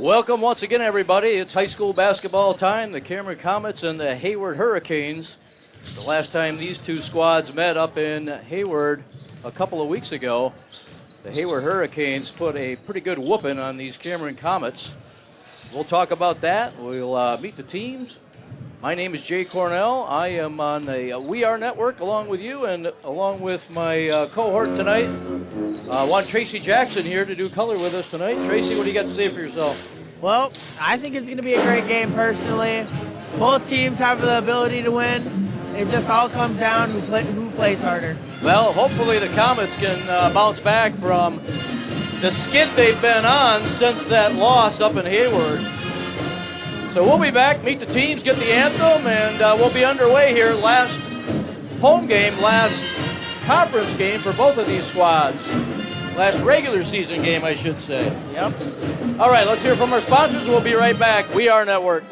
Welcome once again, everybody. It's high school basketball time. The Cameron Comets and the Hayward Hurricanes. The last time these two squads met up in Hayward a couple of weeks ago, the Hayward Hurricanes put a pretty good whooping on these Cameron Comets. We'll talk about that. We'll meet the teams. My name is Jay Cornell. I am on the We Are Network along with you and along with my cohort tonight. I want Tracy Jackson here to do color with us tonight. Tracy, what do you got to say for yourself? Well, I think it's going to be a great game personally. Both teams have the ability to win. It just all comes down who plays harder. Well, hopefully the Comets can bounce back from the skid they've been on since that loss up in Hayward. So we'll be back, meet the teams, get the anthem, and we'll be underway here. Last home game, last conference game for both of these squads. Last regular season game, I should say. Yep. All right, let's hear from our sponsors. We'll be right back. We Are Network.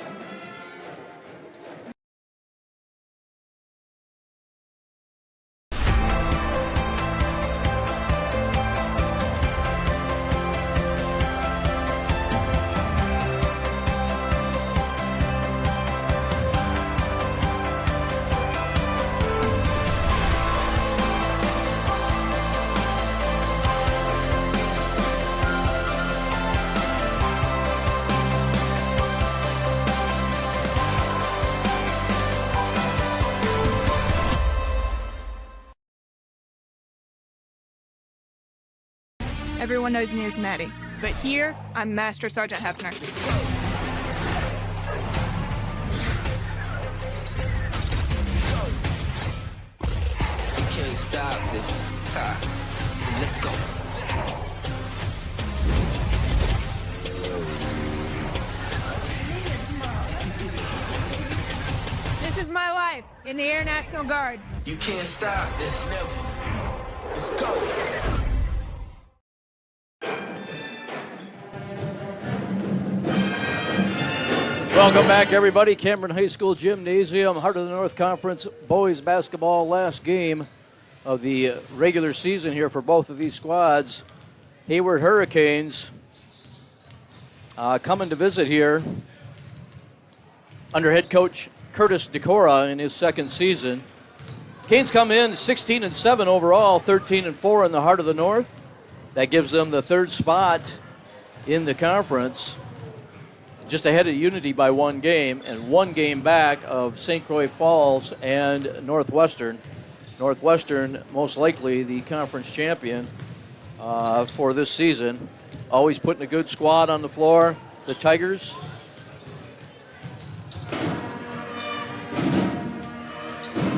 Everyone knows me as Maddie, but here, I'm Master Sergeant Hefner. You can't stop this. So let's go. This is my life in the Air National Guard. You can't stop this. Never. Let's go. Welcome back, everybody. Cameron High School Gymnasium, Heart of the North Conference boys basketball, last game of the regular season here for both of these squads. Hayward Hurricanes coming to visit here under head coach Curtis DeCora in his second season. Canes come in 16-7 overall, 13-4 in the Heart of the North. That gives them the third spot in the conference, just ahead of Unity by one game and one game back of St. Croix Falls and Northwestern. Northwestern, most likely the conference champion for this season. Always putting a good squad on the floor, the Tigers.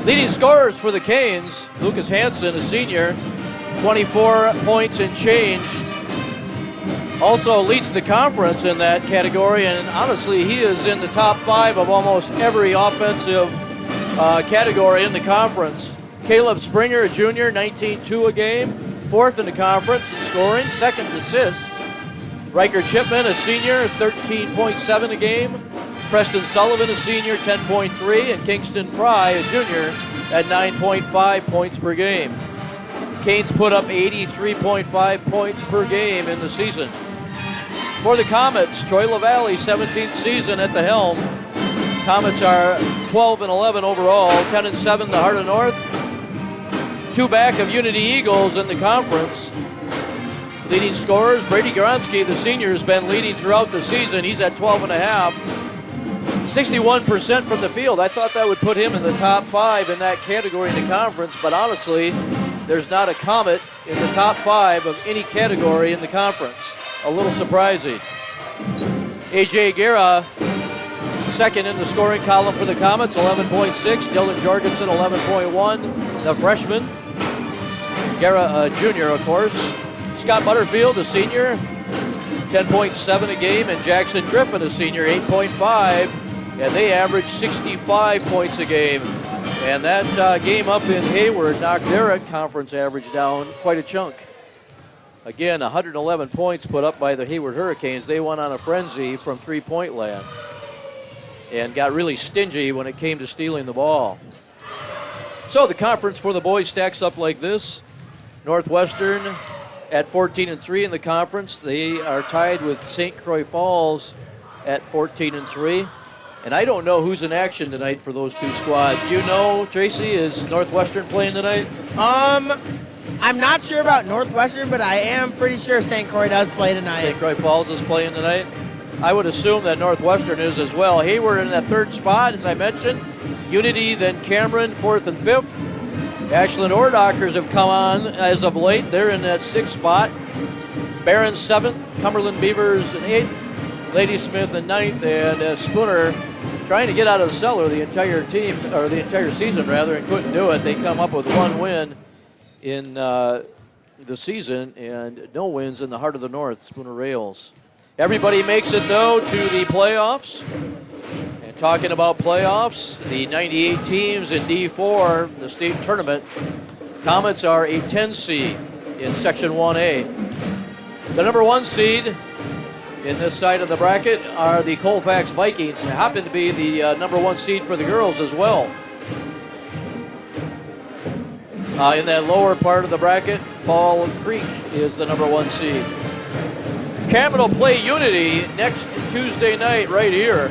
Leading scorers for the Canes, Lucas Hansen, a senior, 24 points and change. Also leads the conference in that category, and honestly, he is in the top 5 of almost every offensive category in the conference. Caleb Springer, a junior, 19-2 a game, 4th in the conference in scoring, 2nd assist. Riker Chipman, a senior, 13.7 a game. Preston Sullivan, a senior, 10.3, and Kingston Fry, a junior, at 9.5 points per game. Canes put up 83.5 points per game in the season. For the Comets, Troy LaValle, 17th season at the helm. Comets are 12-11 overall, 10-7 the Heart of North. 2 back of Unity Eagles in the conference. Leading scorers, Brady Goronsky, the senior, has been leading throughout the season. He's at 12.5. 61% from the field. I thought that would put him in the top 5 in that category in the conference, but honestly, there's not a Comet in the top 5 of any category in the conference. A little surprising. A.J. Guerra, second in the scoring column for the Comets, 11.6. Dylan Jorgensen, 11.1. The freshman. Guerra, junior, of course. Scott Butterfield, a senior, 10.7 a game. And Jackson Griffin, a senior, 8.5. And they average 65 points a game. And that game up in Hayward knocked their conference average down quite a chunk. Again, 111 points put up by the Hayward Hurricanes. They went on a frenzy from three-point land and got really stingy when it came to stealing the ball. So the conference for the boys stacks up like this. Northwestern at 14-3 in the conference. They are tied with St. Croix Falls at 14-3. And I don't know who's in action tonight for those two squads. You know, Tracy, is Northwestern playing tonight? I'm not sure about Northwestern, but I am pretty sure St. Croix does play tonight. St. Croix Falls is playing tonight. I would assume that Northwestern is as well. Hayward in that third spot, as I mentioned. Unity, then Cameron, fourth and fifth. Ashland Ordockers have come on as of late. They're in that sixth spot. Barron seventh, Cumberland Beavers in eighth, Ladysmith in ninth, and Spooner trying to get out of the cellar the entire team, or the entire season rather, and couldn't do it. They come up with one win in the season and no wins in the heart of the North, Spooner Rails. Everybody makes it, though, to the playoffs. And talking about playoffs, the 98 teams in D4, the state tournament, Comets are a 10 seed in Section 1A. The number 1 seed in this side of the bracket are the Colfax Vikings. They happen to be the number 1 seed for the girls as well. In that lower part of the bracket, Fall Creek is the number 1 seed. Cameron will play Unity next Tuesday night right here.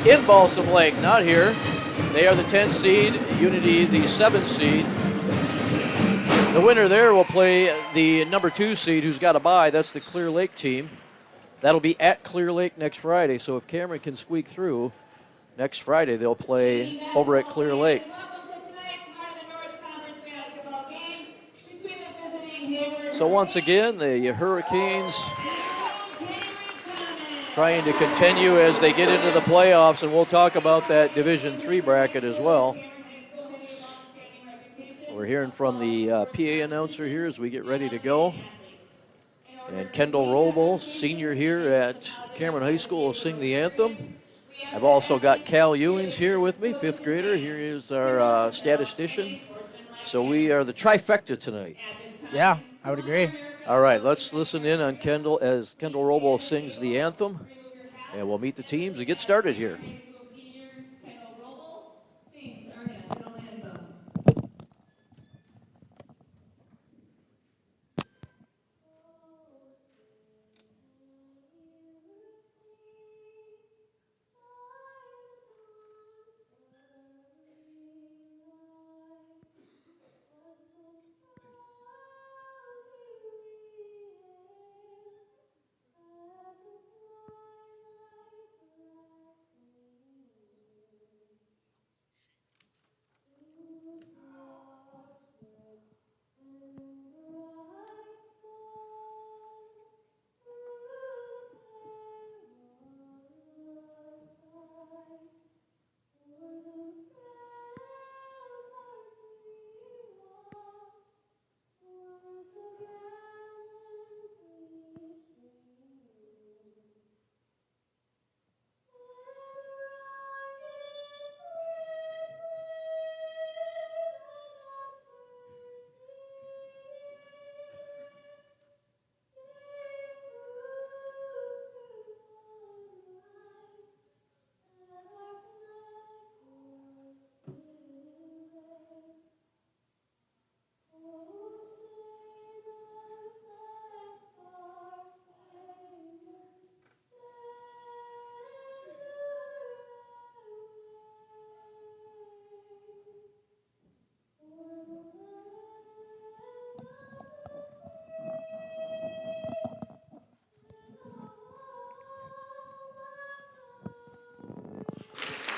In Balsam Lake, not here. They are the 10 seed, Unity the 7 seed. The winner there will play the number 2 seed who's got a bye. That's the Clear Lake team. That'll be at Clear Lake next Friday. So if Cameron can squeak through, next Friday they'll play over at Clear Lake. So once again, the Hurricanes trying to continue as they get into the playoffs, and we'll talk about that Division III bracket as well. We're hearing from the PA announcer here as we get ready to go. And Kendall Roble, senior here at Cameron High School, will sing the anthem. I've also got Cal Ewings here with me, 5th grader. Here is our statistician. So we are the trifecta tonight. Yeah, I would agree. All right, let's listen in on Kendall as Kendall Roble sings the anthem, and we'll meet the teams and get started here.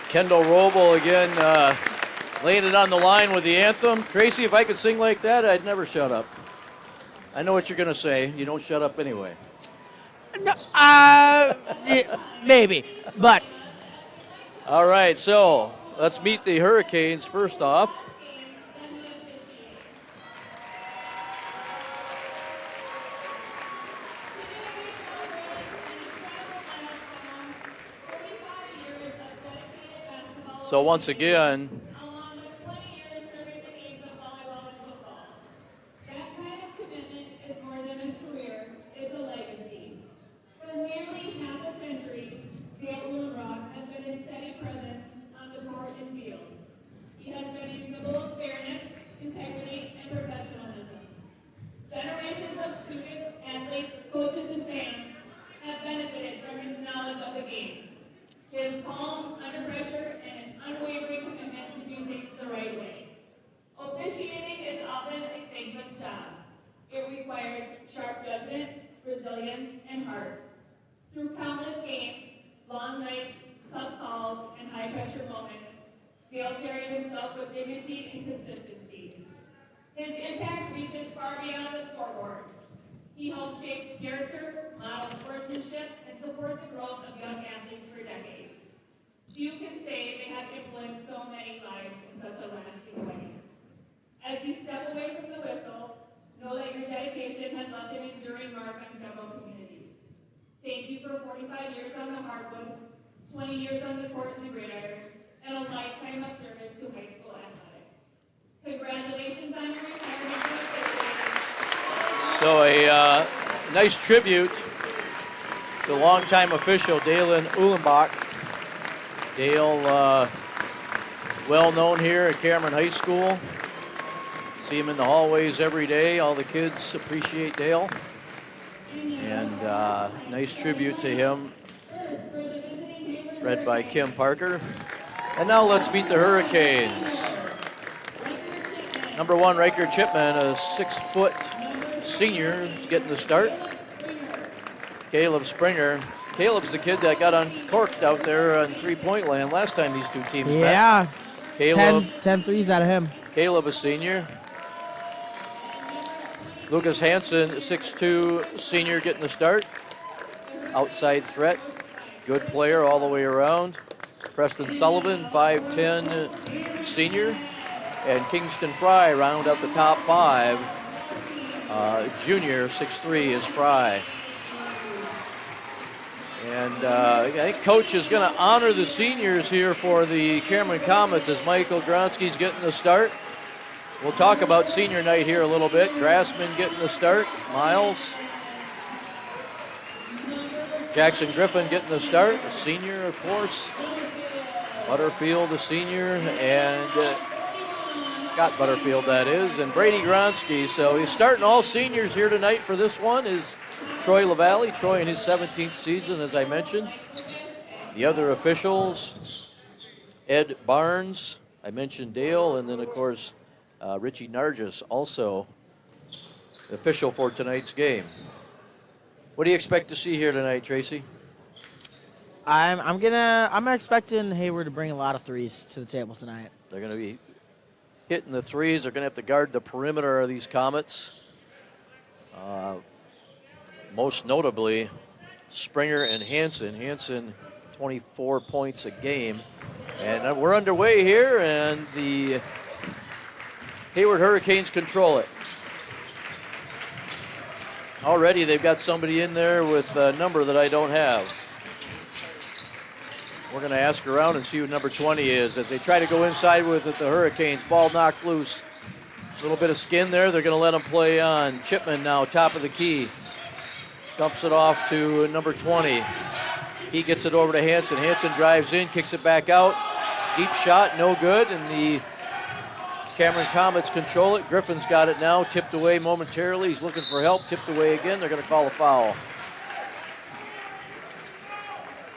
Kendall Roble again laying it on the line with the anthem. Tracy, if I could sing like that, I'd never shut up. I know what you're going to say. You don't shut up anyway. No, maybe, but. All right, so let's meet the Hurricanes first off. So once again, that kind of commitment is more than a career, it's a legacy. For nearly half a century, Dale Lillenrock has been a steady presence on the court and field. He has been a symbol of fairness, integrity, and professionalism. Generations of Through countless games, long nights, tough calls, and high-pressure moments, Dale carried himself with dignity and consistency. His impact reaches far beyond the scoreboard. He helped shape character, model sportsmanship, and support the growth of young athletes for decades. Few can say they have influenced so many lives in such a lasting way. As you step away from the whistle, know that your dedication has left an enduring mark on several communities. Thank you for 45 years on the hardwood, 20 years on the court and the gridiron, and a lifetime of service to high school athletics. Congratulations on your retirement. So a nice tribute to longtime official Dalen Uhlenbach. Dale, well known here at Cameron High School. See him in the hallways every day. All the kids appreciate Dale. And nice tribute to him, read by Kim Parker. And now let's meet the Hurricanes. Number 1, Riker Chipman, a 6-foot senior, is getting the start. Caleb Springer. Caleb's the kid that got uncorked out there on three-point land last time these two teams met. Yeah. Caleb, 10 threes out of him. Caleb, a senior. Lucas Hansen, 6'2", senior, getting the start. Outside threat. Good player all the way around. Preston Sullivan, 5'10", senior. And Kingston Fry round out the top 5. Junior, 6'3", is Fry. And I think Coach is going to honor the seniors here for the Cameron Comets as Michael Gronsky's getting the start. We'll talk about senior night here a little bit. Grassman getting the start. Miles. Jackson Griffin getting the start. A senior, of course. Butterfield, a senior. And Scott Butterfield, that is. And Brady Gronsky. So he's starting all seniors here tonight for this one is Troy LaValle. Troy in his 17th season, as I mentioned. The other officials, Ed Barnes. I mentioned Dale. And then, of course, Richie Nargis, also official for tonight's game. What do you expect to see here tonight, Tracy? I'm expecting Hayward to bring a lot of threes to the table tonight. They're going to be hitting the threes. They're going to have to guard the perimeter of these Comets. Most notably, Springer and Hansen. Hansen, 24 points a game. And we're underway here, and the Hayward Hurricanes control it. Already they've got somebody in there with a number that I don't have. We're going to ask around and see who number 20 is as they try to go inside with it, the Hurricanes. Ball knocked loose. A little bit of skin there. They're going to let them play on. Chipman now, top of the key. Dumps it off to number 20. He gets it over to Hansen. Hansen drives in, kicks it back out. Deep shot, no good, and the Cameron Comets control it. Griffin's got it now, tipped away momentarily. He's looking for help, tipped away again. They're going to call a foul.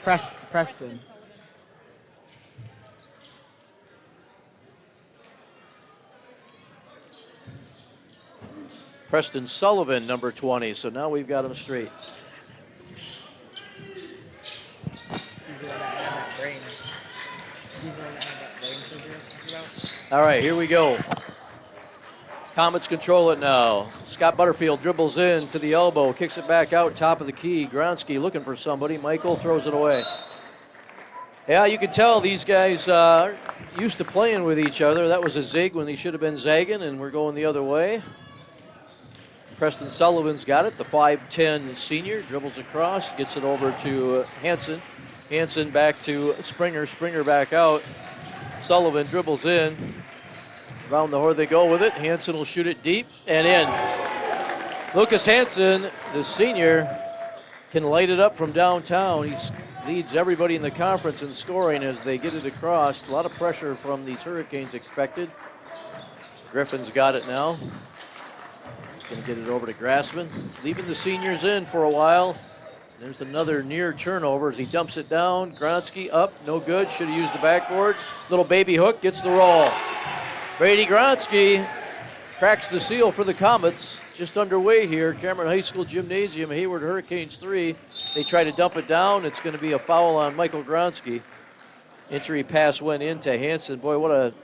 Preston. Preston Sullivan, number 20. So now we've got him straight. All right, here we go. Comets control it now. Scott Butterfield dribbles in to the elbow, kicks it back out, top of the key. Gronsky looking for somebody. Michael throws it away. Yeah, you can tell these guys are used to playing with each other. That was a zig when they should have been zagging, and we're going the other way. Preston Sullivan's got it, the 5'10" senior, dribbles across, gets it over to Hansen. Hansen back to Springer, Springer back out. Sullivan dribbles in. Around the horn they go with it. Hansen will shoot it deep and in. Lucas Hansen, the senior, can light it up from downtown. He leads everybody in the conference in scoring as they get it across. A lot of pressure from these Hurricanes expected. Griffin's got it now. He's going to get it over to Grassman. Leaving the seniors in for a while. There's another near turnover as he dumps it down. Gronsky up, no good. Should have used the backboard. Little baby hook, gets the roll. Brady Gronsky cracks the seal for the Comets. Just underway here. Cameron High School Gymnasium, Hayward Hurricanes 3. They try to dump it down. It's going to be a foul on Michael Gronsky. Entry pass went into Hansen. Boy, what a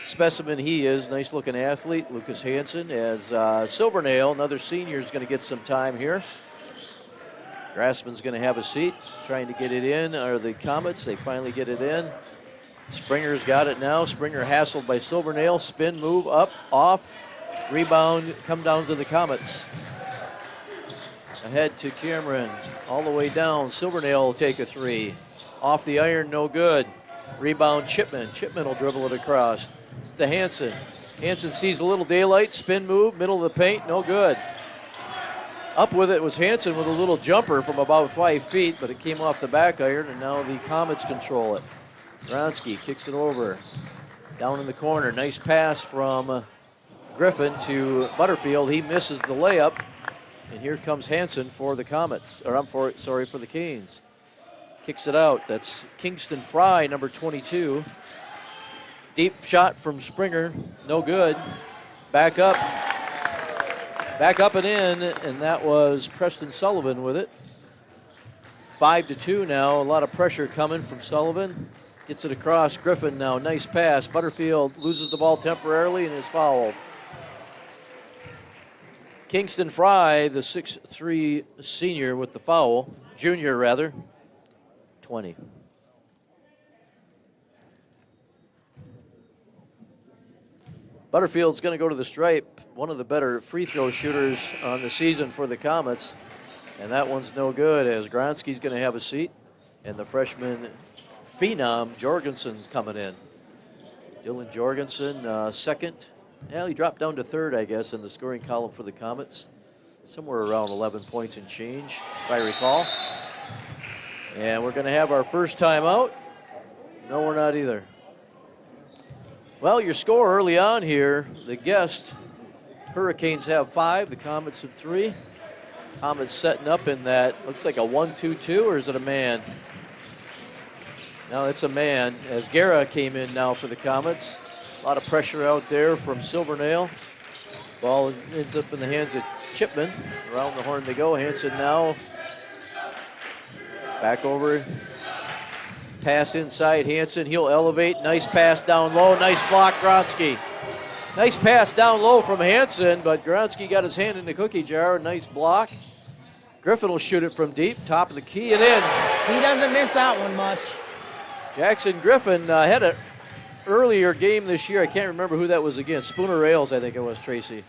specimen he is. Nice looking athlete, Lucas Hansen. As Silvernail, another senior, is going to get some time here. Grassman's going to have a seat, trying to get it in. Are the Comets? They finally get it in. Springer's got it now. Springer hassled by Silvernail. Spin move up, off, rebound, come down to the Comets. Ahead to Cameron, all the way down. Silvernail will take a three. Off the iron, no good. Rebound, Chipman. Chipman will dribble it across to Hansen. Hansen sees a little daylight, spin move, middle of the paint, no good. Up with it was Hansen with a little jumper from about 5 feet, but it came off the back iron, and now the Comets control it. Gronsky kicks it over. Down in the corner, nice pass from Griffin to Butterfield. He misses the layup, and here comes Hansen for the Comets, or for the Canes. Kicks it out. That's Kingston Fry, number 22. Deep shot from Springer, no good. Back up and in, and that was Preston Sullivan with it. 5-2 now, a lot of pressure coming from Sullivan. Gets it across, Griffin now, nice pass. Butterfield loses the ball temporarily and is fouled. Kingston Fry, the 6'3" senior with the foul, junior rather, 20. Butterfield's going to go to the stripe, one of the better free throw shooters on the season for the Comets. And that one's no good as Gronsky's going to have a seat. And the freshman phenom, Jorgensen's coming in. Dylan Jorgensen, second. Well, he dropped down to third, I guess, in the scoring column for the Comets. Somewhere around 11 points and change, if I recall. And we're going to have our first timeout. No, we're not either. Well, your score early on here, the guest, Hurricanes have 5, the Comets have 3. Comets setting up in that, looks like a 1-2-2, or is it a man? No, it's a man, as Guerra came in now for the Comets. A lot of pressure out there from Silvernail. Ball ends up in the hands of Chipman. Around the horn they go. Hansen now. Back over. Pass inside Hansen. He'll elevate. Nice pass down low. Nice block, Gronsky. Nice pass down low from Hansen, but Gronsky got his hand in the cookie jar. Nice block. Griffin will shoot it from deep. Top of the key and in. He doesn't miss that one much. Jackson Griffin had an earlier game this year. I can't remember who that was against. Spooner Rails, I think it was, Tracy.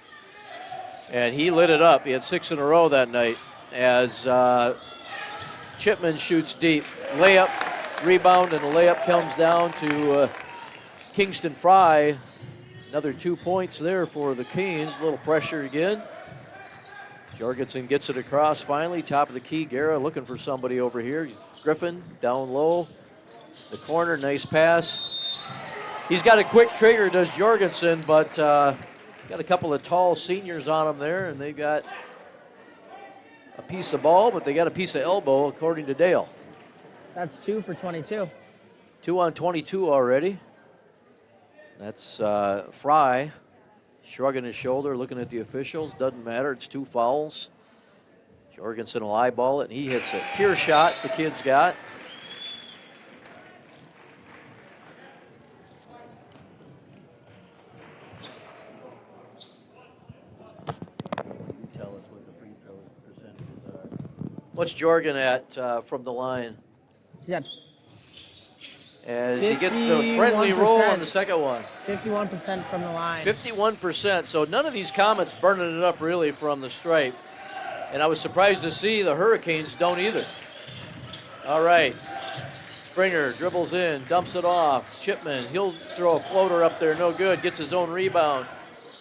And he lit it up. He had 6 in a row that night as Chipman shoots deep. Layup, rebound, and the layup comes down to Kingston Fry. Another 2 points there for the Canes. A little pressure again. Jorgensen gets it across finally. Top of the key, Guerra looking for somebody over here. Griffin down low. The corner, nice pass. He's got a quick trigger, does Jorgensen, but got a couple of tall seniors on him there, and they got a piece of ball, but they got a piece of elbow, according to Dale. That's 2 for 22. 2 on 22 already. That's Fry shrugging his shoulder, looking at the officials. Doesn't matter, it's 2 fouls. Jorgensen will eyeball it, and he hits it. Pure shot the kid's got. Tell us what the free throw percentages are. What's Jorgen at from the line? He's at As he gets the friendly roll on the second one. 51% from the line. 51%, so none of these Comets burning it up really from the stripe. And I was surprised to see the Hurricanes don't either. All right, Springer dribbles in, dumps it off. Chipman, he'll throw a floater up there, no good, gets his own rebound.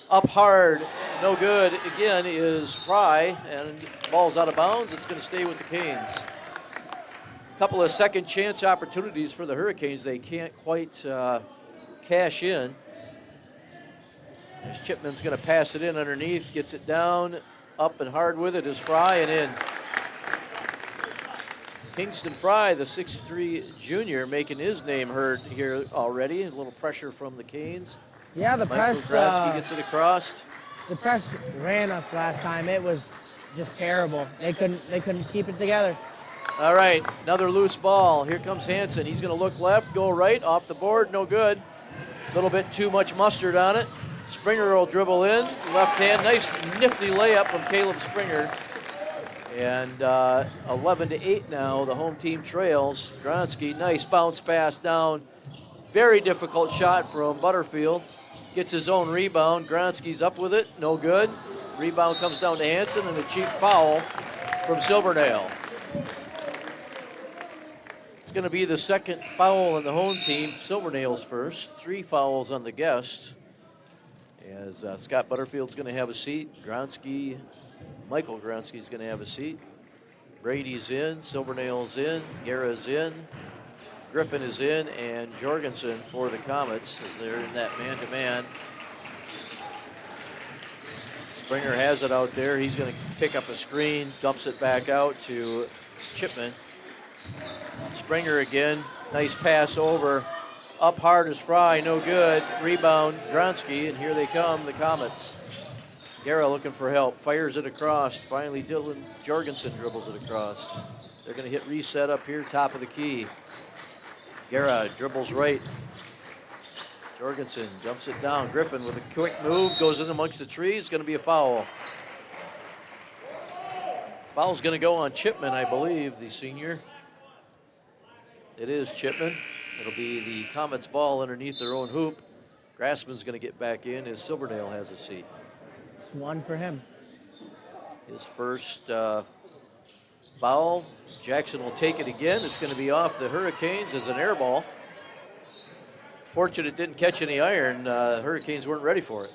Up hard, no good, again is Fry, and ball's out of bounds. It's going to stay with the Canes. Couple of second chance opportunities for the Hurricanes. They can't quite cash in. As Chipman's going to pass it in underneath, gets it down, up and hard with it is Fry and in. Kingston Fry, the 6'3" junior, making his name heard here already. A little pressure from the Canes. Yeah, the Michael press. Gronsky gets it across. The press ran us last time. It was just terrible. They couldn't keep it together. All right, another loose ball. Here comes Hansen. He's going to look left, go right, off the board, no good. A little bit too much mustard on it. Springer will dribble in, left hand. Nice nifty layup from Caleb Springer. And 11-8 now, the home team trails. Gronsky, nice bounce pass down. Very difficult shot from Butterfield. Gets his own rebound. Gronsky's up with it, no good. Rebound comes down to Hansen and a cheap foul from Silvernail. It's going to be the second foul on the home team. Silvernail's first. 3 fouls on the guest. As Scott Butterfield's going to have a seat. Michael Gronsky's going to have a seat. Brady's in, Silvernail's in, Guerra's in, Griffin is in, and Jorgensen for the Comets as they're in that man-to-man. Springer has it out there. He's going to pick up a screen, dumps it back out to Chipman. Springer again, nice pass over. Up hard is Fry, no good. Rebound, Gronsky, and here they come, the Comets. Guerra looking for help, fires it across. Finally, Dylan Jorgensen dribbles it across. They're going to hit reset up here, top of the key. Guerra dribbles right. Jorgensen dumps it down. Griffin with a quick move, goes in amongst the trees. Going to be a foul. Foul's going to go on Chipman, I believe, the senior. It is Chipman. It'll be the Comets' ball underneath their own hoop. Grassman's going to get back in as Silvernail has a seat. It's 1 for him. His first foul. Jackson will take it again. It's going to be off the Hurricanes as an air ball. Fortunate it didn't catch any iron. Hurricanes weren't ready for it.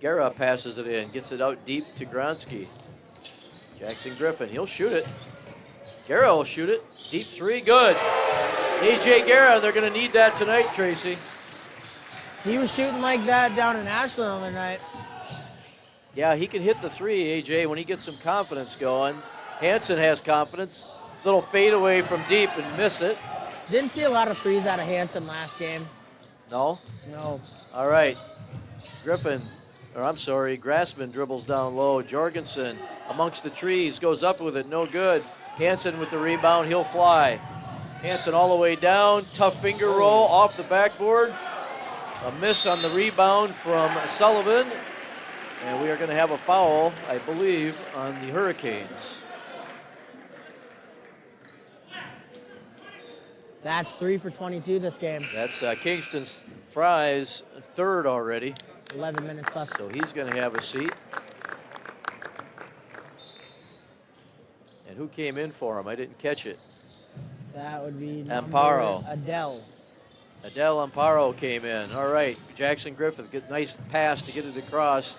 Guerra passes it in, gets it out deep to Gronsky. Jackson Griffin, he'll shoot it. Guerra will shoot it. Deep 3, good. A.J. Guerra, they're going to need that tonight, Tracy. He was shooting like that down in Ashland the other night. Yeah, he can hit the 3, A.J., when he gets some confidence going. Hansen has confidence. Little fadeaway from deep and miss it. Didn't see a lot of 3s out of Hansen last game. No? No. All right. Grassman dribbles down low. Jorgensen amongst the trees, goes up with it, no good. Hansen with the rebound, he'll fly. Hansen all the way down, tough finger roll off the backboard. A miss on the rebound from Sullivan. And we are going to have a foul, I believe, on the Hurricanes. That's 3 for 22 this game. That's Kingston Fry's third already. 11 minutes left. So he's going to have a seat. And who came in for him? I didn't catch it. That would be Amparo. Adele Amparo came in. All right, Jackson Griffith, good, nice pass to get it across.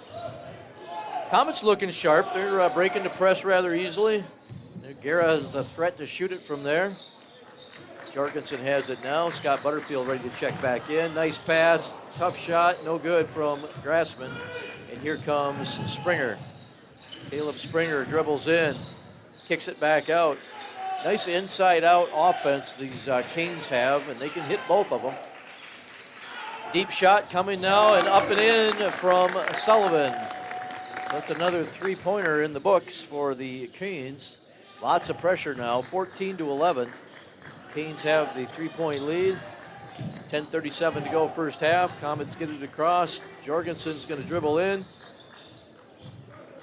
Comets looking sharp. They're breaking the press rather easily. Guerra has a threat to shoot it from there. Jorgensen has it now. Scott Butterfield ready to check back in. Nice pass, tough shot, no good from Grassman. And here comes Springer. Caleb Springer dribbles in, kicks it back out. Nice inside-out offense these Canes have, and they can hit both of them. Deep shot coming now, and up and in from Sullivan. So that's another three-pointer in the books for the Canes. Lots of pressure now, 14-11. Canes have the three-point lead. 10:37 to go first half. Comets get it across. Jorgensen's going to dribble in.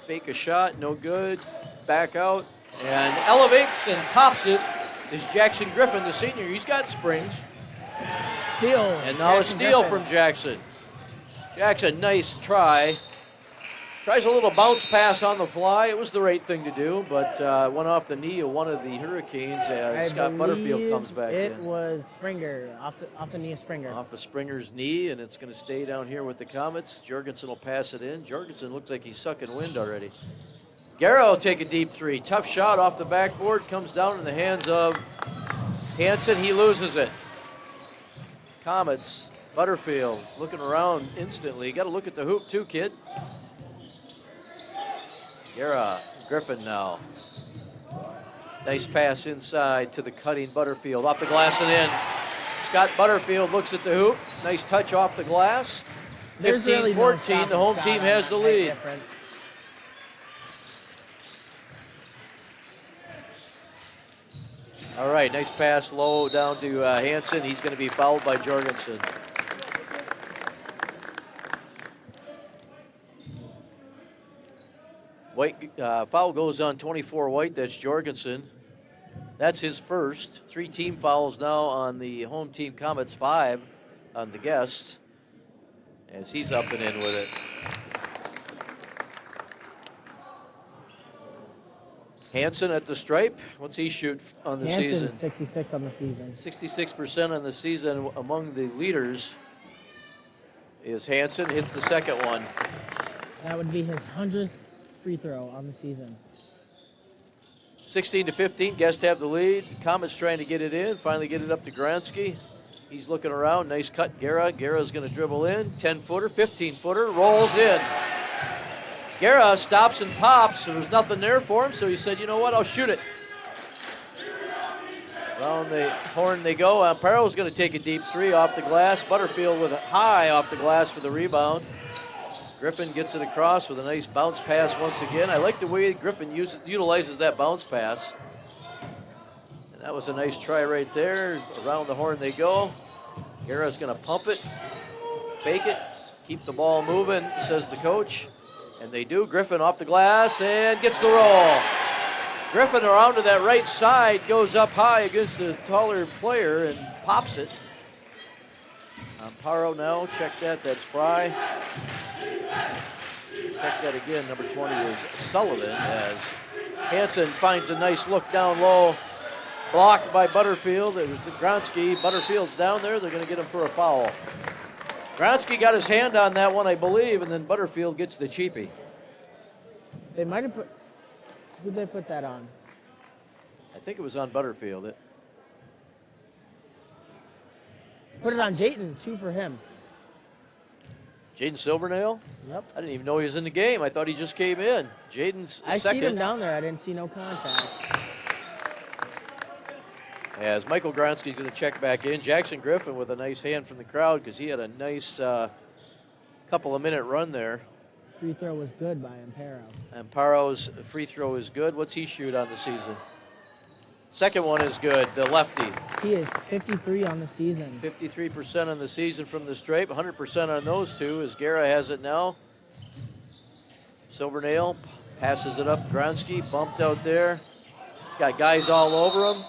Fake a shot, no good. Back out. And elevates and pops it is Jackson Griffin, the senior. He's got springs. Steal. And now Jackson a steal Griffin. from Jackson. Jackson, nice try. Tries a little bounce pass on the fly. It was the right thing to do, but went off the knee of one of the Hurricanes as Scott Butterfield comes back in. It was Springer, off the knee of Springer. Off of Springer's knee, and it's going to stay down here with the Comets. Jorgensen will pass it in. Jorgensen looks like he's sucking wind already. Guerra will take a deep 3. Tough shot off the backboard. Comes down in the hands of Hansen. He loses it. Comets, Butterfield looking around instantly. Got to look at the hoop too, kid. Guerra, Griffin now. Nice pass inside to the cutting Butterfield. Off the glass and in. Scott Butterfield looks at the hoop. Nice touch off the glass. There's 15-14, really no stopping the home Scott team on has that the height lead. difference. All right, nice pass low down to Hansen. He's going to be fouled by Jorgensen. White foul goes on 24 White. That's Jorgensen. That's his first. 3 team fouls now on the home team Comets, 5 on the guests, as he's up and in with it. Hansen at the stripe. What's he shoot on the season? 66 on the season. 66% on the season. Among the leaders is Hansen. Hits the second one. That would be his 100th free throw on the season. 16-15, guests have the lead. Comets trying to get it in, finally get it up to Gronsky. He's looking around, nice cut, Guerra. Guerra's gonna dribble in, 10-footer, 15-footer, rolls in. Guerra stops and pops, there was nothing there for him, so he said, you know what, I'll shoot it. Around the horn they go. Ampero's gonna take a deep 3 off the glass. Butterfield with a high off the glass for the rebound. Griffin gets it across with a nice bounce pass once again. I like the way Griffin utilizes that bounce pass. And that was a nice try right there. Around the horn they go. Guerra's going to pump it, fake it, keep the ball moving, says the coach. And they do. Griffin off the glass and gets the roll. Griffin around to that right side, goes up high against the taller player and pops it. Amparo now, check that, that's Fry. Check that again, number 20 is Sullivan, as Hansen finds a nice look down low, blocked by Butterfield. It was Gronsky. Butterfield's down there, they're gonna get him for a foul. Gronsky got his hand on that one, I believe, and then Butterfield gets the cheapie. They might have put, who'd they put that on? I think it was on Butterfield. Put it on Jayton, 2 for him. Jaden Silvernail? Yep. I didn't even know he was in the game. I thought he just came in. Jaden's I second. seen him down there. I didn't see no contact. As Michael Gronsky's going to check back in. Jackson Griffin with a nice hand from the crowd because he had a nice couple of minute run there. Free throw was good by Amparo. Amparo's free throw is good. What's he shoot on the season? Second one is good, the lefty. He is 53 on the season. 53% on the season from the stripe, 100% on those two as Guerra has it now. Silvernail passes it up. Gronsky bumped out there. He's got guys all over him.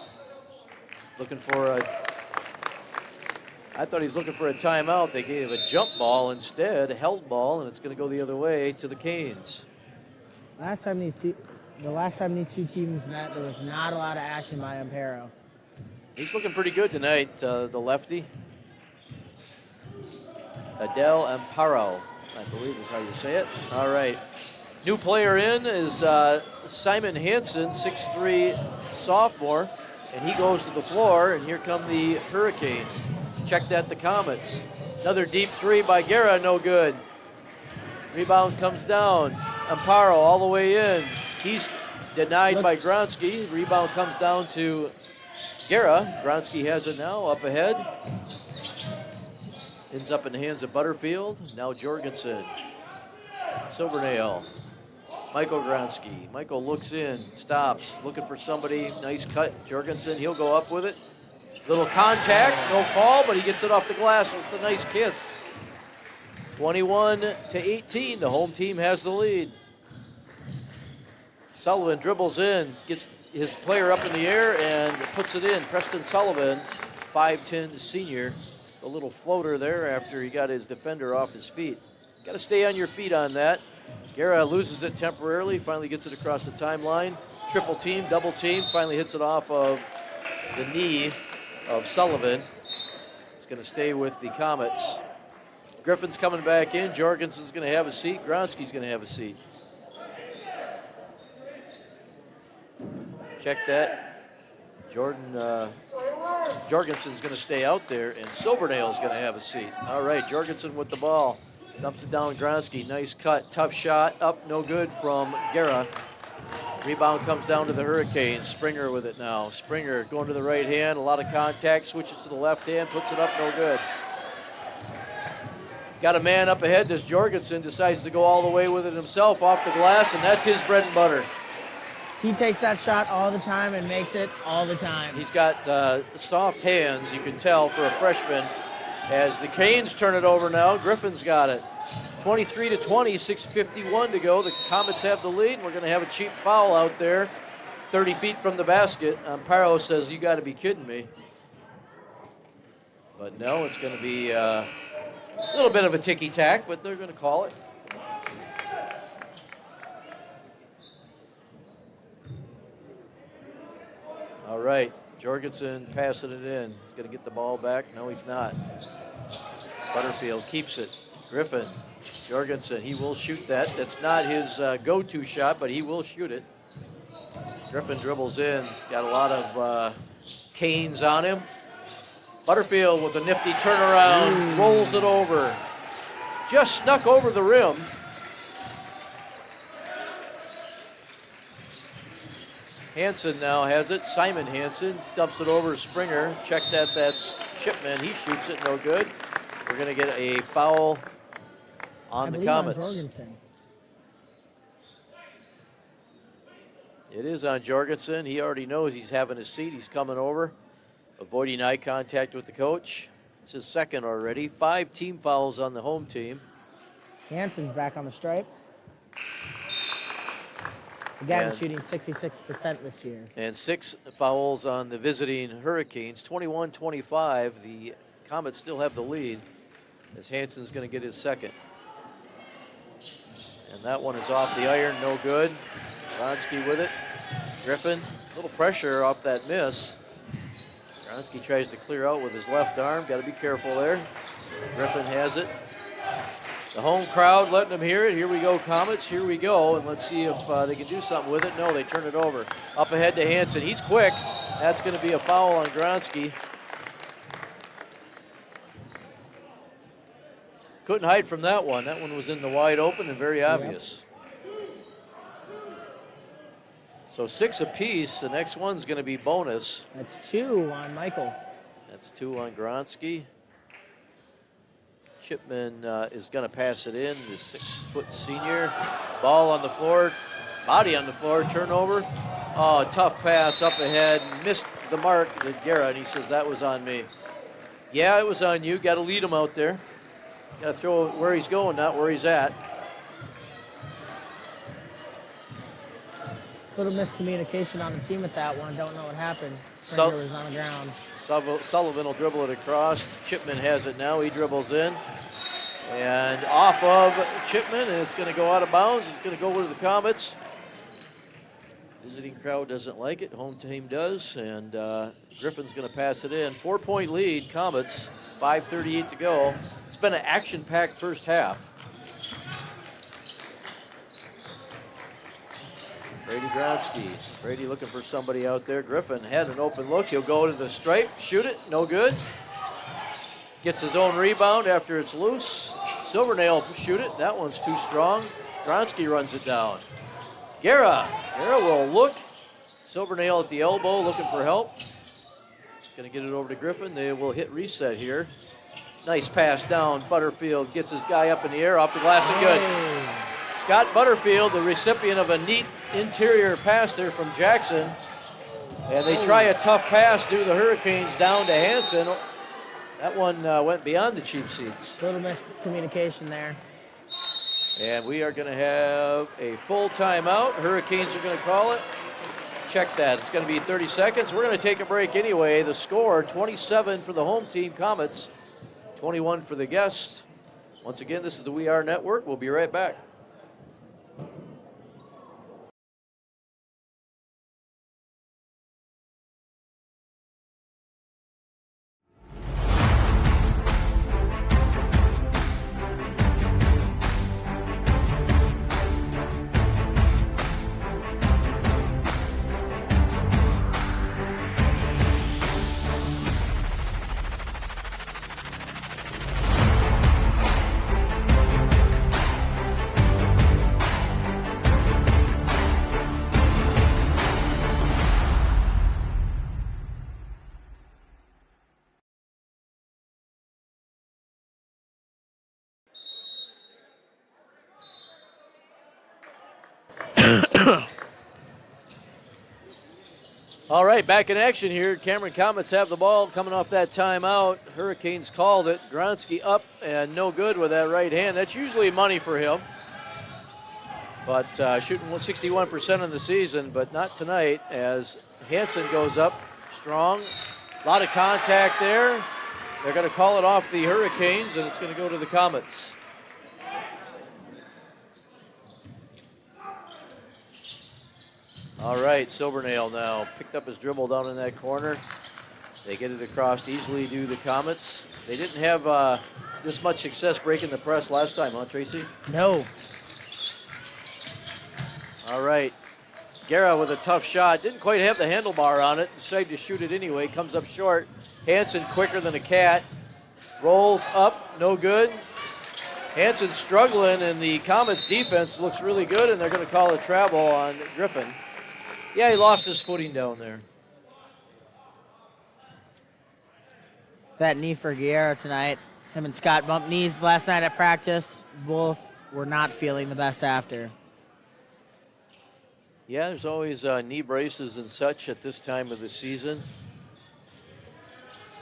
Looking for a, I thought he was looking for a timeout. They gave a jump ball instead, a held ball, and it's going to go the other way to the Canes. The last time these two teams met, there was not a lot of action by Amparo. He's looking pretty good tonight, the lefty. Adele Amparo, I believe is how you say it. All right. New player in is Simon Hansen, 6'3" sophomore, and he goes to the floor, and here come the Hurricanes. Check that, the Comets. Another deep 3 by Guerra, no good. Rebound comes down. Amparo all the way in. He's denied by Gronsky. Rebound comes down to Guerra. Gronsky has it now, up ahead. Ends up in the hands of Butterfield. Now Jorgensen. Silvernail. Michael Gronsky. Michael looks in, stops, looking for somebody. Nice cut. Jorgensen, he'll go up with it. Little contact, no call, but he gets it off the glass with a nice kiss. 21-18, the home team has the lead. Sullivan dribbles in, gets his player up in the air and puts it in. Preston Sullivan, 5'10" senior. A little floater there after he got his defender off his feet. Got to stay on your feet on that. Guerra loses it temporarily, finally gets it across the timeline. Triple team, double team, finally hits it off of the knee of Sullivan. It's going to stay with the Comets. Griffin's coming back in. Jorgensen's going to have a seat. Gronsky's going to have a seat. Check that. Jorgensen's going to stay out there, and Silvernail's going to have a seat. All right, Jorgensen with the ball. Dumps it down, Gronsky. Nice cut, tough shot. Up, no good from Guerra. Rebound comes down to the Hurricanes. Springer with it now. Springer going to the right hand, a lot of contact, switches to the left hand, puts it up, no good. Got a man up ahead as Jorgensen decides to go all the way with it himself off the glass, and that's his bread and butter. He takes that shot all the time and makes it all the time. He's got soft hands, you can tell, for a freshman. As the Canes turn it over now, Griffin's got it. 23-20, 6:51 to go. The Comets have the lead. We're going to have a cheap foul out there, 30 feet from the basket. Amparo says, you got to be kidding me. But no, it's going to be a little bit of a ticky-tack, but they're going to call it. All right, Jorgensen passing it in. He's going to get the ball back. No, he's not. Butterfield keeps it. Griffin, Jorgensen, he will shoot that. That's not his go-to shot, but he will shoot it. Griffin dribbles in. He's got a lot of canes on him. Butterfield with a nifty turnaround, rolls it over. Just snuck over the rim. Hansen now has it. Simon Hansen dumps it over Springer. Check that, that's Chipman. He shoots it, no good. We're going to get a foul on the Comets. It is on Jorgensen. He already knows he's having his seat. He's coming over, avoiding eye contact with the coach. It's his second already. 5 team fouls on the home team. Hansen's back on the stripe. Again, shooting 66% this year. And 6 fouls on the visiting Hurricanes. 21-25. The Comets still have the lead as Hansen's going to get his second. And that one is off the iron, no good. Gronsky with it. Griffin, a little pressure off that miss. Gronsky tries to clear out with his left arm. Got to be careful there. Griffin has it. The home crowd letting them hear it. Here we go, Comets. Here we go. And let's see if they can do something with it. No, they turn it over. Up ahead to Hansen. He's quick. That's going to be a foul on Gronsky. Couldn't hide from that one. That one was in the wide open and very obvious. So 6 apiece. The next one's going to be bonus. That's 2 on Michael. That's 2 on Gronsky. Chipman is going to pass it in, the 6-foot senior. Ball on the floor, body on the floor, turnover. Oh, tough pass up ahead, missed the mark to Guerra, and he says, that was on me. Yeah, it was on you. Got to lead him out there. Got to throw it where he's going, not where he's at. Little miscommunication on the team with that one. Don't know what happened. Springer was on the ground. Sullivan will dribble it across. Chipman has it now. He dribbles in. And off of Chipman, and it's going to go out of bounds. It's going to go over to the Comets. Visiting crowd doesn't like it. Home team does. And Griffin's going to pass it in. 4-point lead, Comets. 5:38 to go. It's been an action-packed first half. Brady Gronsky. Brady looking for somebody out there. Griffin had an open look. He'll go to the stripe, shoot it, no good. Gets his own rebound after it's loose. Silvernail shoot it. That one's too strong. Gronsky runs it down. Guerra will look. Silvernail at the elbow looking for help. Going to get it over to Griffin. They will hit reset here. Nice pass down. Butterfield gets his guy up in the air, off the glass and good. Scott Butterfield, the recipient of a neat interior pass there from Jackson. And they try a tough pass due the Hurricanes down to Hansen. That one went beyond the cheap seats. Little miscommunication there. And we are going to have a full timeout. Hurricanes are going to call it. Check that. It's going to be 30 seconds. We're going to take a break anyway. The score, 27 for the home team, Comets, 21 for the guests. Once again, this is the We Are Network. We'll be right back. All right, back in action here. Cameron Comets have the ball coming off that timeout. Hurricanes called it. Gronsky up and no good with that right hand. That's usually money for him. But shooting 61% in the season, but not tonight as Hansen goes up strong. A lot of contact there. They're going to call it off the Hurricanes, and it's going to go to the Comets. All right, Silvernail now picked up his dribble down in that corner. They get it across easily to the Comets. They didn't have this much success breaking the press last time, huh, Tracy? No. All right. Guerra with a tough shot. Didn't quite have the handlebar on it. Decided to shoot it anyway. Comes up short. Hansen quicker than a cat. Rolls up. No good. Hansen struggling, and the Comets defense looks really good, and they're going to call a travel on Griffin. Yeah, he lost his footing down there. That knee for Guerra tonight. Him and Scott bumped knees last night at practice. Both were not feeling the best after. Yeah, there's always knee braces and such at this time of the season.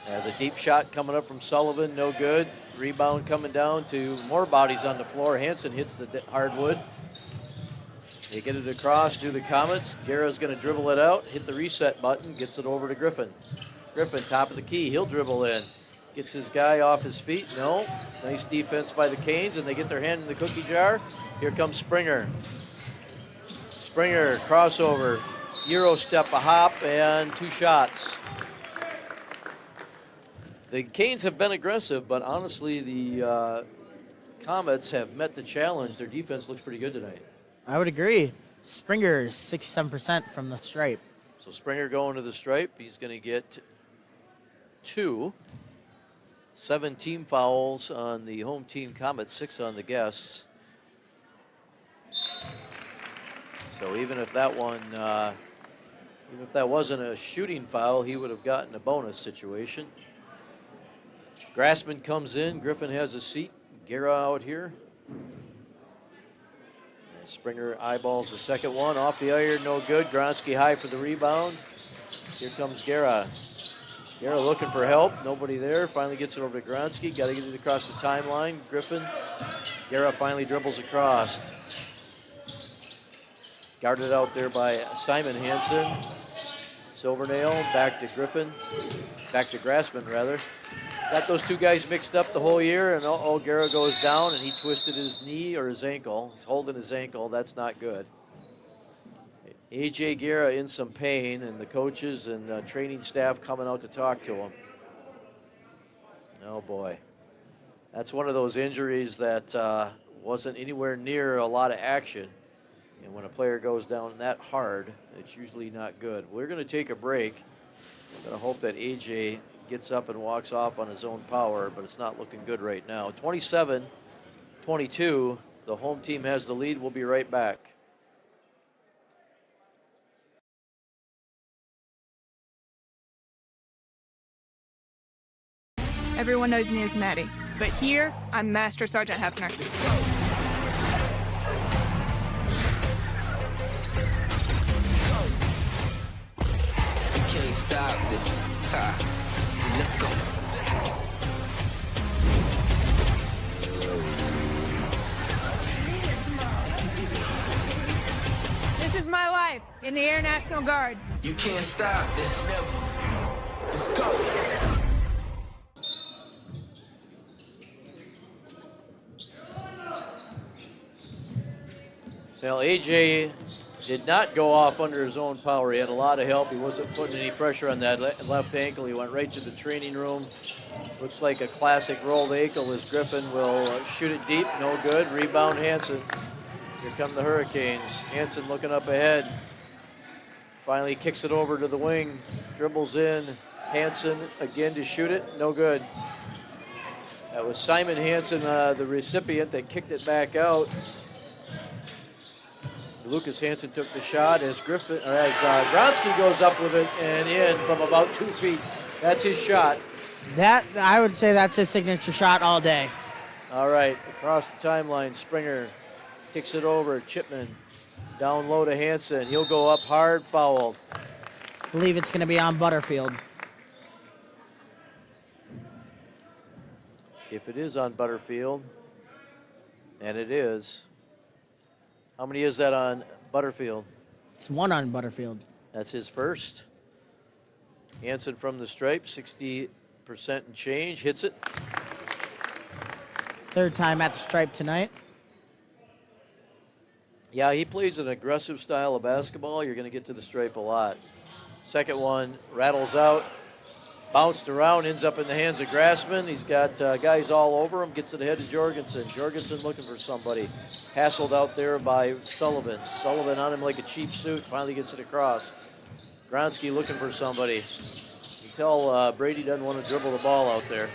As a deep shot coming up from Sullivan, no good. Rebound coming down to more bodies on the floor. Hansen hits the hardwood. They get it across to the Comets. Guerra's going to dribble it out, hit the reset button, gets it over to Griffin. Griffin, top of the key, he'll dribble in. Gets his guy off his feet, no. Nice defense by the Canes, and they get their hand in the cookie jar. Here comes Springer. Springer, crossover, Euro step, a hop, and 2 shots. The Canes have been aggressive, but honestly, the Comets have met the challenge. Their defense looks pretty good tonight. I would agree. Springer is 67% from the stripe. So Springer going to the stripe. He's going to get 2. 7 team fouls on the home team Comets, 6 on the guests. So even if that one, even if that wasn't a shooting foul, he would have gotten a bonus situation. Grassman comes in. Griffin has a seat. Guerra out here. Springer eyeballs the second one. Off the iron, no good. Gronsky high for the rebound. Here comes Guerra. Guerra looking for help. Nobody there. Finally gets it over to Gronsky. Got to get it across the timeline. Griffin. Guerra finally dribbles across. Guarded out there by Simon Hansen. Silvernail back to Griffin. Back to Grassman, rather. Got those 2 guys mixed up the whole year, and Guerra goes down, and he twisted his knee or his ankle. He's holding his ankle. That's not good. A.J. Guerra in some pain, and the coaches and training staff coming out to talk to him. Oh, boy. That's one of those injuries that wasn't anywhere near a lot of action. And when a player goes down that hard, it's usually not good. We're going to take a break. I'm going to hope that A.J. gets up and walks off on his own power, but it's not looking good right now. 27-22, the home team has the lead. We'll be right back. Everyone knows me as Maddie, but here, I'm Master Sergeant Hefner. You can't stop this. Ha. So let's go. This is my life in the Air National Guard. You can't stop this. Never. Let's go. Well, A.J. did not go off under his own power. He had a lot of help. He wasn't putting any pressure on that left ankle. He went right to the training room. Looks like a classic rolled ankle as Griffin will shoot it deep. No good. Rebound Hansen. Here come the Hurricanes. Hansen looking up ahead. Finally kicks it over to the wing. Dribbles in. Hansen again to shoot it. No good. That was Simon Hansen, the recipient, that kicked it back out. Lucas Hansen took the shot as Gronsky goes up with it and in from about 2 feet. That's his shot. That, I would say that's his signature shot all day. All right, across the timeline, Springer kicks it over. Chipman down low to Hansen. He'll go up hard, fouled. believe it's going to be on Butterfield. If it is on Butterfield, and it is, how many is that on Butterfield? It's 1 on Butterfield. That's his first. Hansen from the stripe, 60% and change, hits it. 3rd time at the stripe tonight. Yeah, he plays an aggressive style of basketball. You're going to get to the stripe a lot. Second one rattles out, bounced around, ends up in the hands of Grassman. He's got guys all over him, gets to the head of Jorgensen. Jorgensen looking for somebody. Hassled out there by Sullivan. Sullivan on him like a cheap suit, finally gets it across. Gronsky looking for somebody. You can tell Brady doesn't want to dribble the ball out there.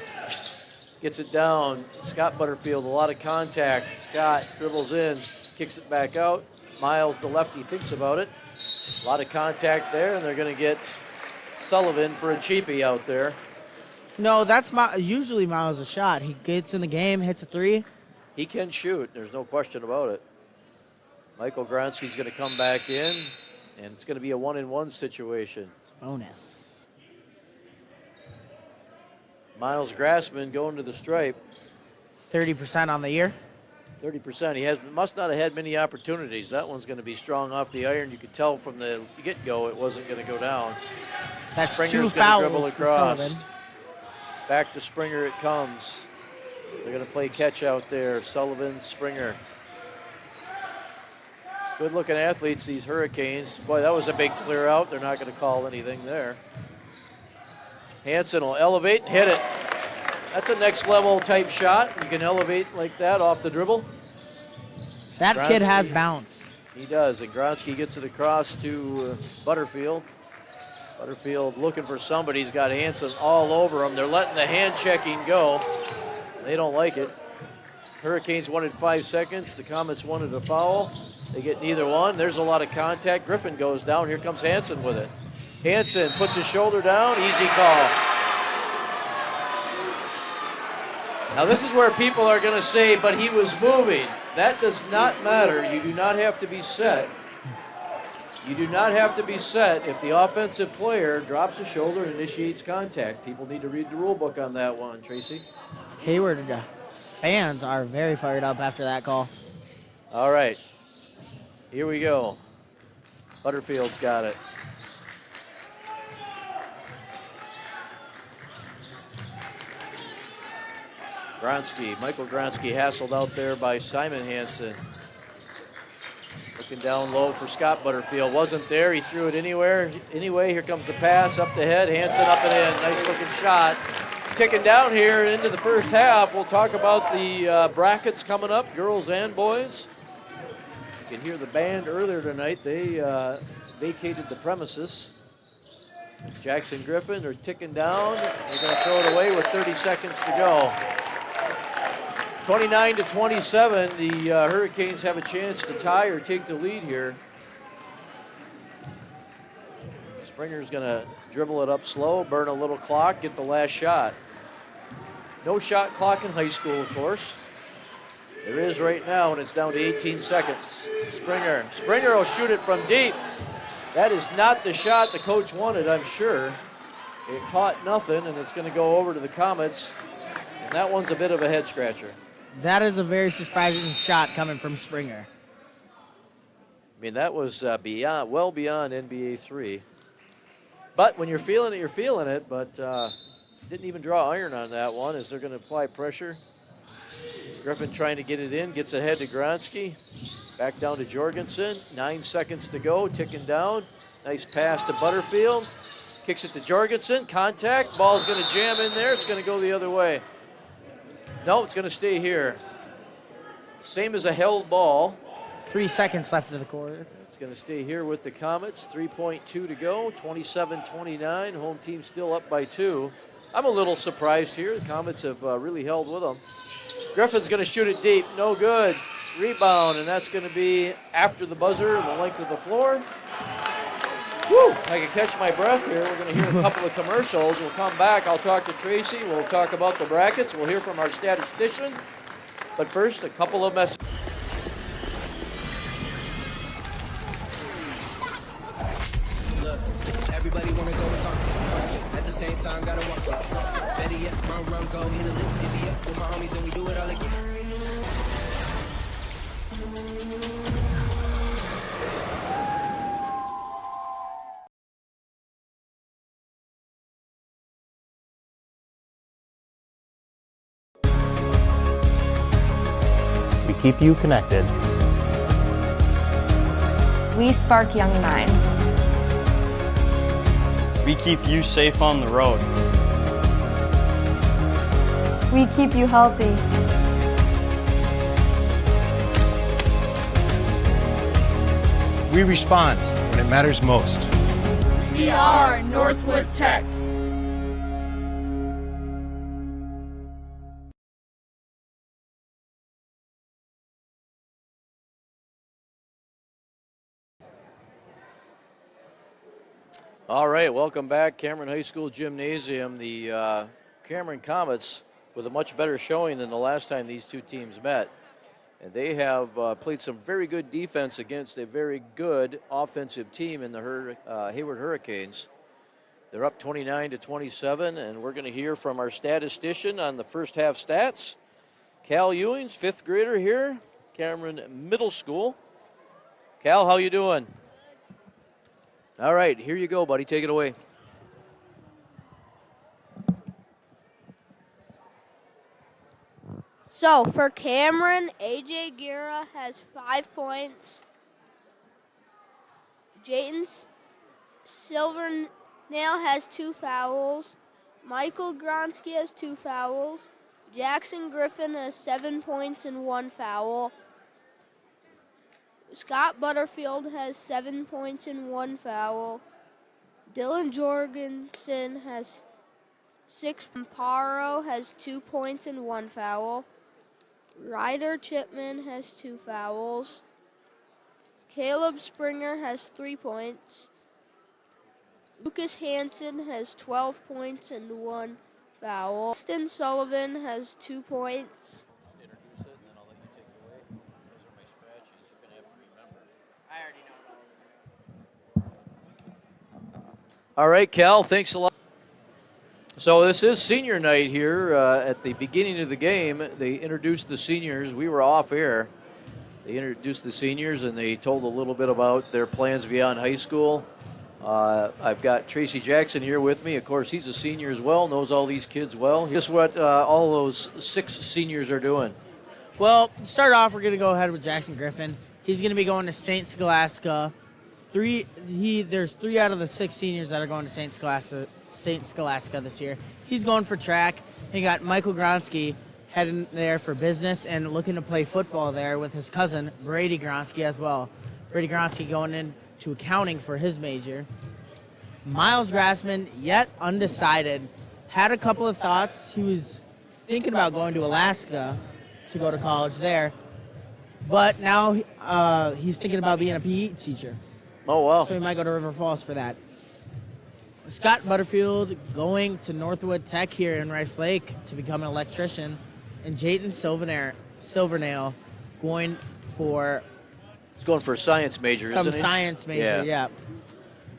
Gets it down. Scott Butterfield, a lot of contact. Scott dribbles in, kicks it back out. Miles, the lefty, thinks about it. A lot of contact there, and they're going to get Sullivan for a cheapie out there. No, that's usually Miles' shot. He gets in the game, hits a 3. He can shoot. There's no question about it. Michael Gronsky's going to come back in, and it's going to be a 1-and-1 situation. It's bonus. Miles Grassman going to the stripe. 30% on the year. 30%. He must not have had many opportunities. That one's going to be strong off the iron. You could tell from the get-go it wasn't going to go down. That's Springer's 2 going to dribble fouls for across. Sullivan. Back to Springer it comes. They're going to play catch out there. Sullivan, Springer. Good-looking athletes, these Hurricanes. Boy, that was a big clear out. They're not going to call anything there. Hansen will elevate and hit it. That's a next-level type shot. You can elevate like that off the dribble. That Gronsky, kid has bounce. He does, and Gronsky gets it across to Butterfield. Butterfield looking for somebody. He's got Hansen all over him. They're letting the hand checking go. They don't like it. Hurricanes wanted 5 seconds. The Comets wanted a foul. They get neither one. There's a lot of contact. Griffin goes down. Here comes Hansen with it. Hansen puts his shoulder down. Easy call. Now this is where people are going to say, but he was moving. That does not matter. You do not have to be set. You do not have to be set if the offensive player drops his shoulder and initiates contact. People need to read the rule book on that one, Tracy. Hayward fans are very fired up after that call. All right. Here we go. Butterfield's got it. Gronsky, Michael Gronsky hassled out there by Simon Hansen. Looking down low for Scott Butterfield. Wasn't there. He threw it anywhere. Anyway, here comes the pass up the head. Hansen up and in. Nice looking shot. Ticking down here into the first half. We'll talk about the brackets coming up, girls and boys. You can hear the band earlier tonight. They vacated the premises. Jackson Griffin are ticking down. They're going to throw it away with 30 seconds to go. 29-27, the Hurricanes have a chance to tie or take the lead here. Springer's going to dribble it up slow, burn a little clock, get the last shot. No shot clock in high school, of course. There is right now, and it's down to 18 seconds. Springer will shoot it from deep. That is not the shot the coach wanted, I'm sure. It caught nothing, and it's going to go over to the Comets. And that one's a bit of a head scratcher. That is a very surprising shot coming from Springer. I mean, that was well beyond NBA 3. But when you're feeling it, you're feeling it. But didn't even draw iron on that one as they're going to apply pressure. Griffin trying to get it in, gets ahead to Gronsky. Back down to Jorgensen. 9 seconds to go, ticking down. Nice pass to Butterfield. Kicks it to Jorgensen. Contact. Ball's going to jam in there. It's going to go the other way. No, it's going to stay here. Same as a held ball. 3 seconds left of the quarter. It's going to stay here with the Comets. 3.2 to go. 27-29. Home team still up by 2. I'm a little surprised here. The Comets have really held with them. Griffin's going to shoot it deep. No good. Rebound, and that's going to be after the buzzer, the length of the floor. Woo! I can catch my breath here. We're going to hear a couple of commercials. We'll come back. I'll talk to Tracy. We'll talk about the brackets. We'll hear from our statistician. But first, a couple of messages. Look, Everybody wanna go and talk. At the same time, gotta walk. Better yet, run, go, hit a lick, divvy up with my homies, and we do it all again. We keep you connected. We spark young minds. We keep you safe on the road. We keep you healthy. We respond when it matters most. We are Northwood Tech. All right, welcome back, Cameron High School Gymnasium. The Cameron Comets with a much better showing than the last time these two teams met. And they have played some very good defense against a very good offensive team in the Hayward Hurricanes. They're up 29-27, and we're going to hear from our statistician on the first half stats. Cal Ewings, fifth grader here, Cameron Middle School. Cal, how you doing? All right, here you go, buddy. Take it away. So for Cameron, AJ Guerra has 5 points. Jayton Silvernail has 2 fouls. Michael Gronsky has 2 fouls. Jackson Griffin has 7 points and 1 foul. Scott Butterfield has 7 points and 1 foul. Dylan Jorgensen has 6. Paro has 2 points and 1 foul. Ryder Chipman has 2 fouls. Caleb Springer has 3 points. Lucas Hansen has 12 points and 1 foul. Austin Sullivan has 2 points. All right, Cal, thanks a lot. So this is senior night here. At the beginning of the game, they introduced the seniors. We were off air. They introduced the seniors, and they told a little bit about their plans beyond high school. I've got Tracy Jackson here with me. Of course, he's a senior as well, knows all these kids well. Guess what all those 6 seniors are doing? Well, to start off, we're going to go ahead with Jackson Griffin. He's going to be going to St. Scholastica. There's 3 out of the 6 seniors that are going to St. Scholastica this year. He's going for track. And you got Michael Gronsky heading there for business and looking to play football there with his cousin, Brady Gronsky, as well. Brady Gronsky going into accounting for his major. Miles Grassman, yet undecided, had a couple of thoughts. He was thinking about going to Alaska to go to college there. But now he's thinking about being a PE teacher. Oh, wow. So he might go to River Falls for that. Scott Butterfield going to Northwood Tech here in Rice Lake to become an electrician. And Jayton Silvernail going for... He's going for a science major, isn't he? Some science major, yeah.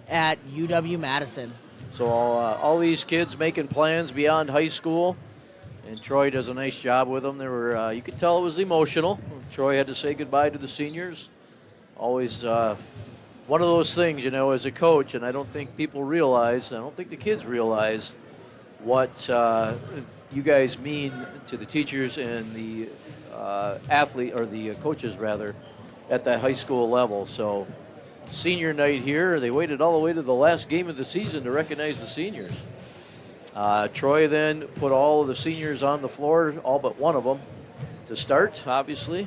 At UW-Madison. So all these kids making plans beyond high school. And Troy does a nice job with them. They were, you could tell it was emotional. Troy had to say goodbye to the seniors. Always... one of those things, you know, as a coach, and I don't think people realize, I don't think the kids realize what you guys mean to the teachers and the the coaches, rather, at the high school level. So senior night here, they waited all the way to the last game of the season to recognize the seniors. Troy then put all of the seniors on the floor, all but one of them, to start, obviously.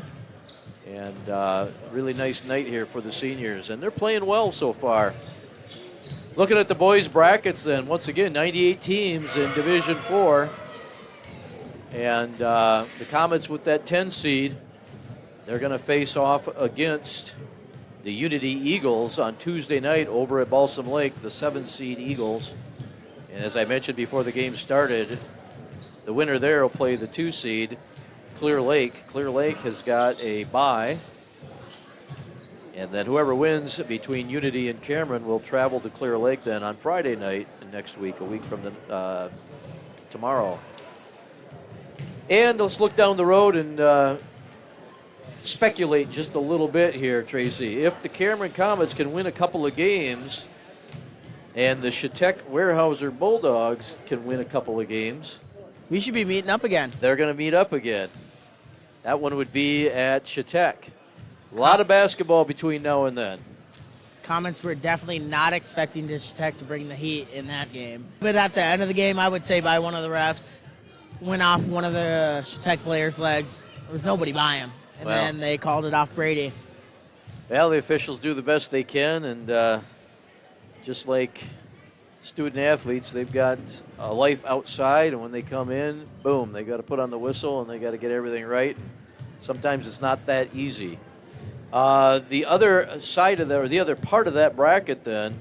And really nice night here for the seniors. And they're playing well so far. Looking at the boys' brackets then, once again, 98 teams in Division 4. And the Comets with that 10 seed, they're going to face off against the Unity Eagles on Tuesday night over at Balsam Lake, the 7 seed Eagles. And as I mentioned before the game started, the winner there will play the 2 seed, Clear Lake. Clear Lake has got a bye. And then whoever wins between Unity and Cameron will travel to Clear Lake then on Friday night next week, a week from tomorrow. And let's look down the road and speculate just a little bit here, Tracy. If the Cameron Comets can win a couple of games and the Chetek Weyerhaeuser Bulldogs can win a couple of games, We should be meeting up again. they're going to meet up again. That one would be at Chetek. A lot of basketball between now and then. Comments were definitely not expecting Chetek to bring the heat in that game. But at the end of the game, I would say by one of the refs, went off one of the Chetek players' legs. There was nobody by him. And then they called it off Brady. Well, the officials do the best they can, and just like student athletes, they've got a life outside, and when they come in, boom, they got to put on the whistle and they got to get everything right. Sometimes it's not that easy. The other side of or the other part of that bracket, then,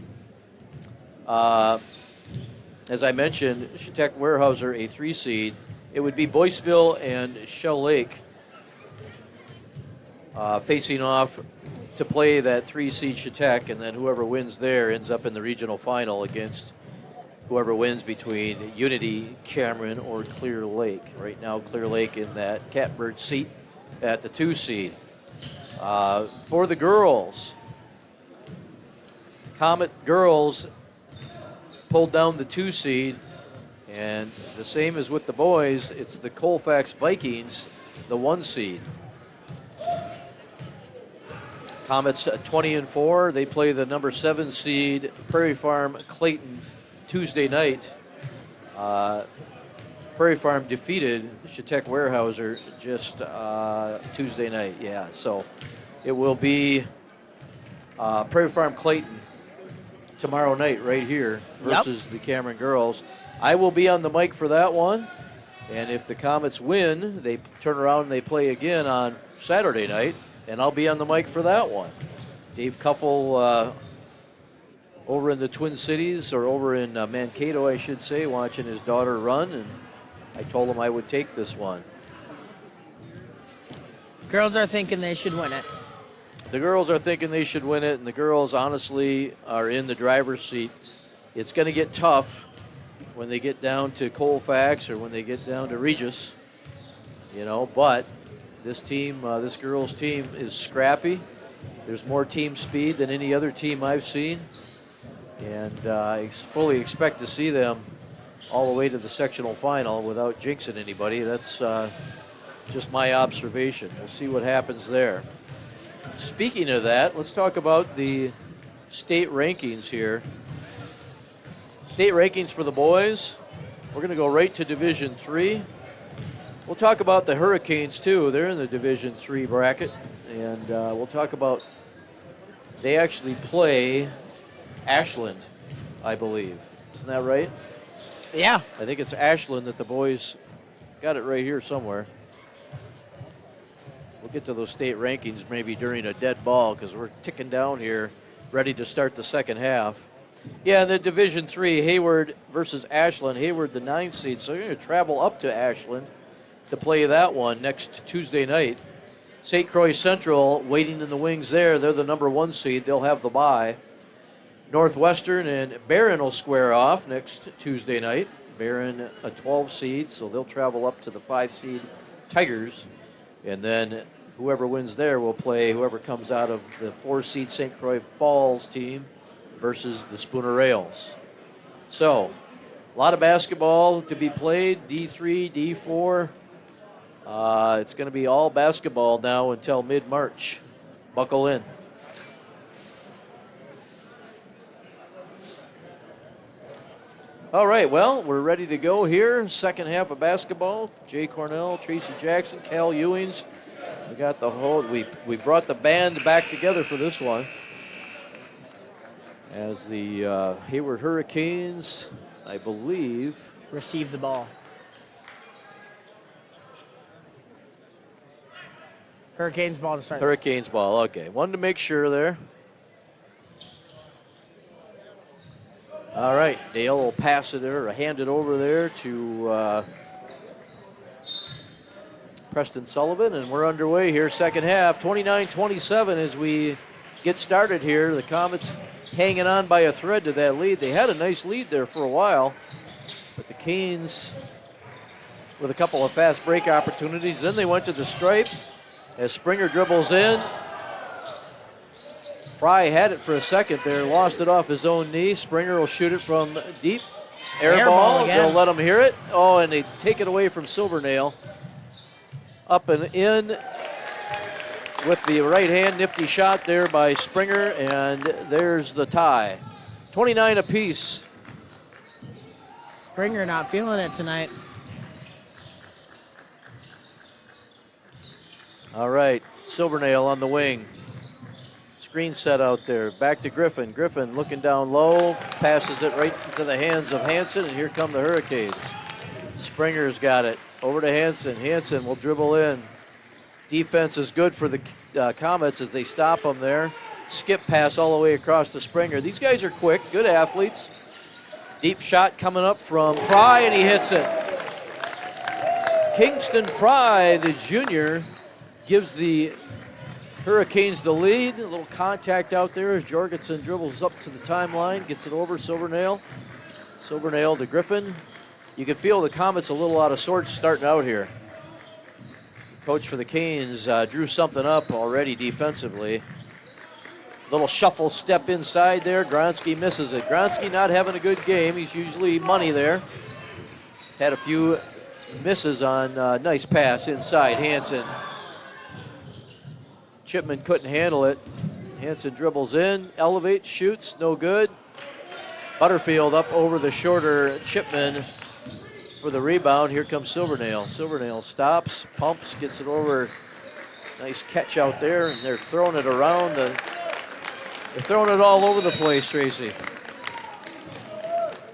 as I mentioned, Chetek Weyerhaeuser, a 3 seed. It would be Boyceville and Shell Lake facing off to play that 3 seed Chetek, and then whoever wins there ends up in the regional final against whoever wins between Unity, Cameron, or Clear Lake. Right now, Clear Lake in that catbird seat at the 2 seed. For the girls, Comet girls pulled down the 2 seed, and the same as with the boys, it's the Colfax Vikings, the 1 seed. Comets 20-4. They play the number 7 seed Prairie Farm Clayton Tuesday night. Prairie Farm defeated Chetek Weyerhaeuser just Tuesday night. Yeah, so it will be Prairie Farm Clayton tomorrow night right here versus the Cameron girls. I will be on the mic for that one. And if the Comets win, they turn around and they play again on Saturday night, and I'll be on the mic for that one. Dave Kuffel over in the Twin Cities, or over in Mankato, I should say, watching his daughter run, and I told him I would take this one. Girls are thinking they should win it. The girls are thinking they should win it, and the girls honestly are in the driver's seat. It's going to get tough when they get down to Colfax or when they get down to Regis, but this team, this girls' team is scrappy. There's more team speed than any other team I've seen, and I fully expect to see them all the way to the sectional final without jinxing anybody. That's just my observation. We'll see what happens there. Speaking of that, let's talk about the state rankings here. State rankings for the boys. We're going to go right to Division III. We'll talk about the Hurricanes, too. They're in the Division III bracket. And we'll talk about, they actually play Ashland, I believe. Isn't that right? Yeah. I think it's Ashland that the boys got it right here somewhere. We'll get to those state rankings maybe during a dead ball because we're ticking down here, ready to start the second half. Yeah, the Division III, Hayward versus Ashland. Hayward, the 9th seed, so you're going to travel up to Ashland to play that one next Tuesday night. St. Croix Central waiting in the wings there. They're the number 1 seed. They'll have the bye. Northwestern and Barron will square off next Tuesday night. Barron, a 12 seed, so they'll travel up to the 5 seed Tigers. And then whoever wins there will play whoever comes out of the 4 seed St. Croix Falls team versus the Spooner Rails. So, a lot of basketball to be played, D3, D4. It's going to be all basketball now until mid-March. Buckle in. All right, well, we're ready to go here. Second half of basketball. Jay Cornell, Tracy Jackson, Cal Ewings. We got the whole, we brought the band back together for this one. As the Hayward Hurricanes, I believe, receive the ball. Hurricanes ball to start. Hurricanes ball, okay. Wanted to make sure there. All right, Dale will pass it or hand it over there to Preston Sullivan, and we're underway here, second half. 29-27 as we get started here. The Comets hanging on by a thread to that lead. They had a nice lead there for a while, but the Canes with a couple of fast break opportunities. Then they went to the stripe as Springer dribbles in. Fry had it for a second there, lost it off his own knee. Springer will shoot it from deep. Air ball. They'll let him hear it. Oh, and they take it away from Silvernail. Up and in with the right hand. Nifty shot there by Springer, and there's the tie. 29 apiece. Springer not feeling it tonight. All right, Silvernail on the wing. Screen set out there. Back to Griffin. Griffin looking down low, passes it right into the hands of Hansen, and here come the Hurricanes. Springer's got it. Over to Hansen. Hansen will dribble in. Defense is good for the Comets as they stop them there. Skip pass all the way across to Springer. These guys are quick, good athletes. Deep shot coming up from Fry, and he hits it. Kingston Fry, the junior, gives the Hurricanes the lead. A little contact out there as Jorgensen dribbles up to the timeline, gets it over Silvernail. Silvernail to Griffin. You can feel the Comets a little out of sorts starting out here. Coach for the Canes drew something up already defensively. Little shuffle step inside there. Gronsky misses it. Gronsky not having a good game. He's usually money there. He's had a few misses on nice pass inside. Hansen. Chipman couldn't handle it. Hansen dribbles in, elevates, shoots, no good. Butterfield up over the shorter Chipman for the rebound. Here comes Silvernail. Silvernail stops, pumps, gets it over. Nice catch out there, and they're throwing it around. They're throwing it all over the place, Tracy.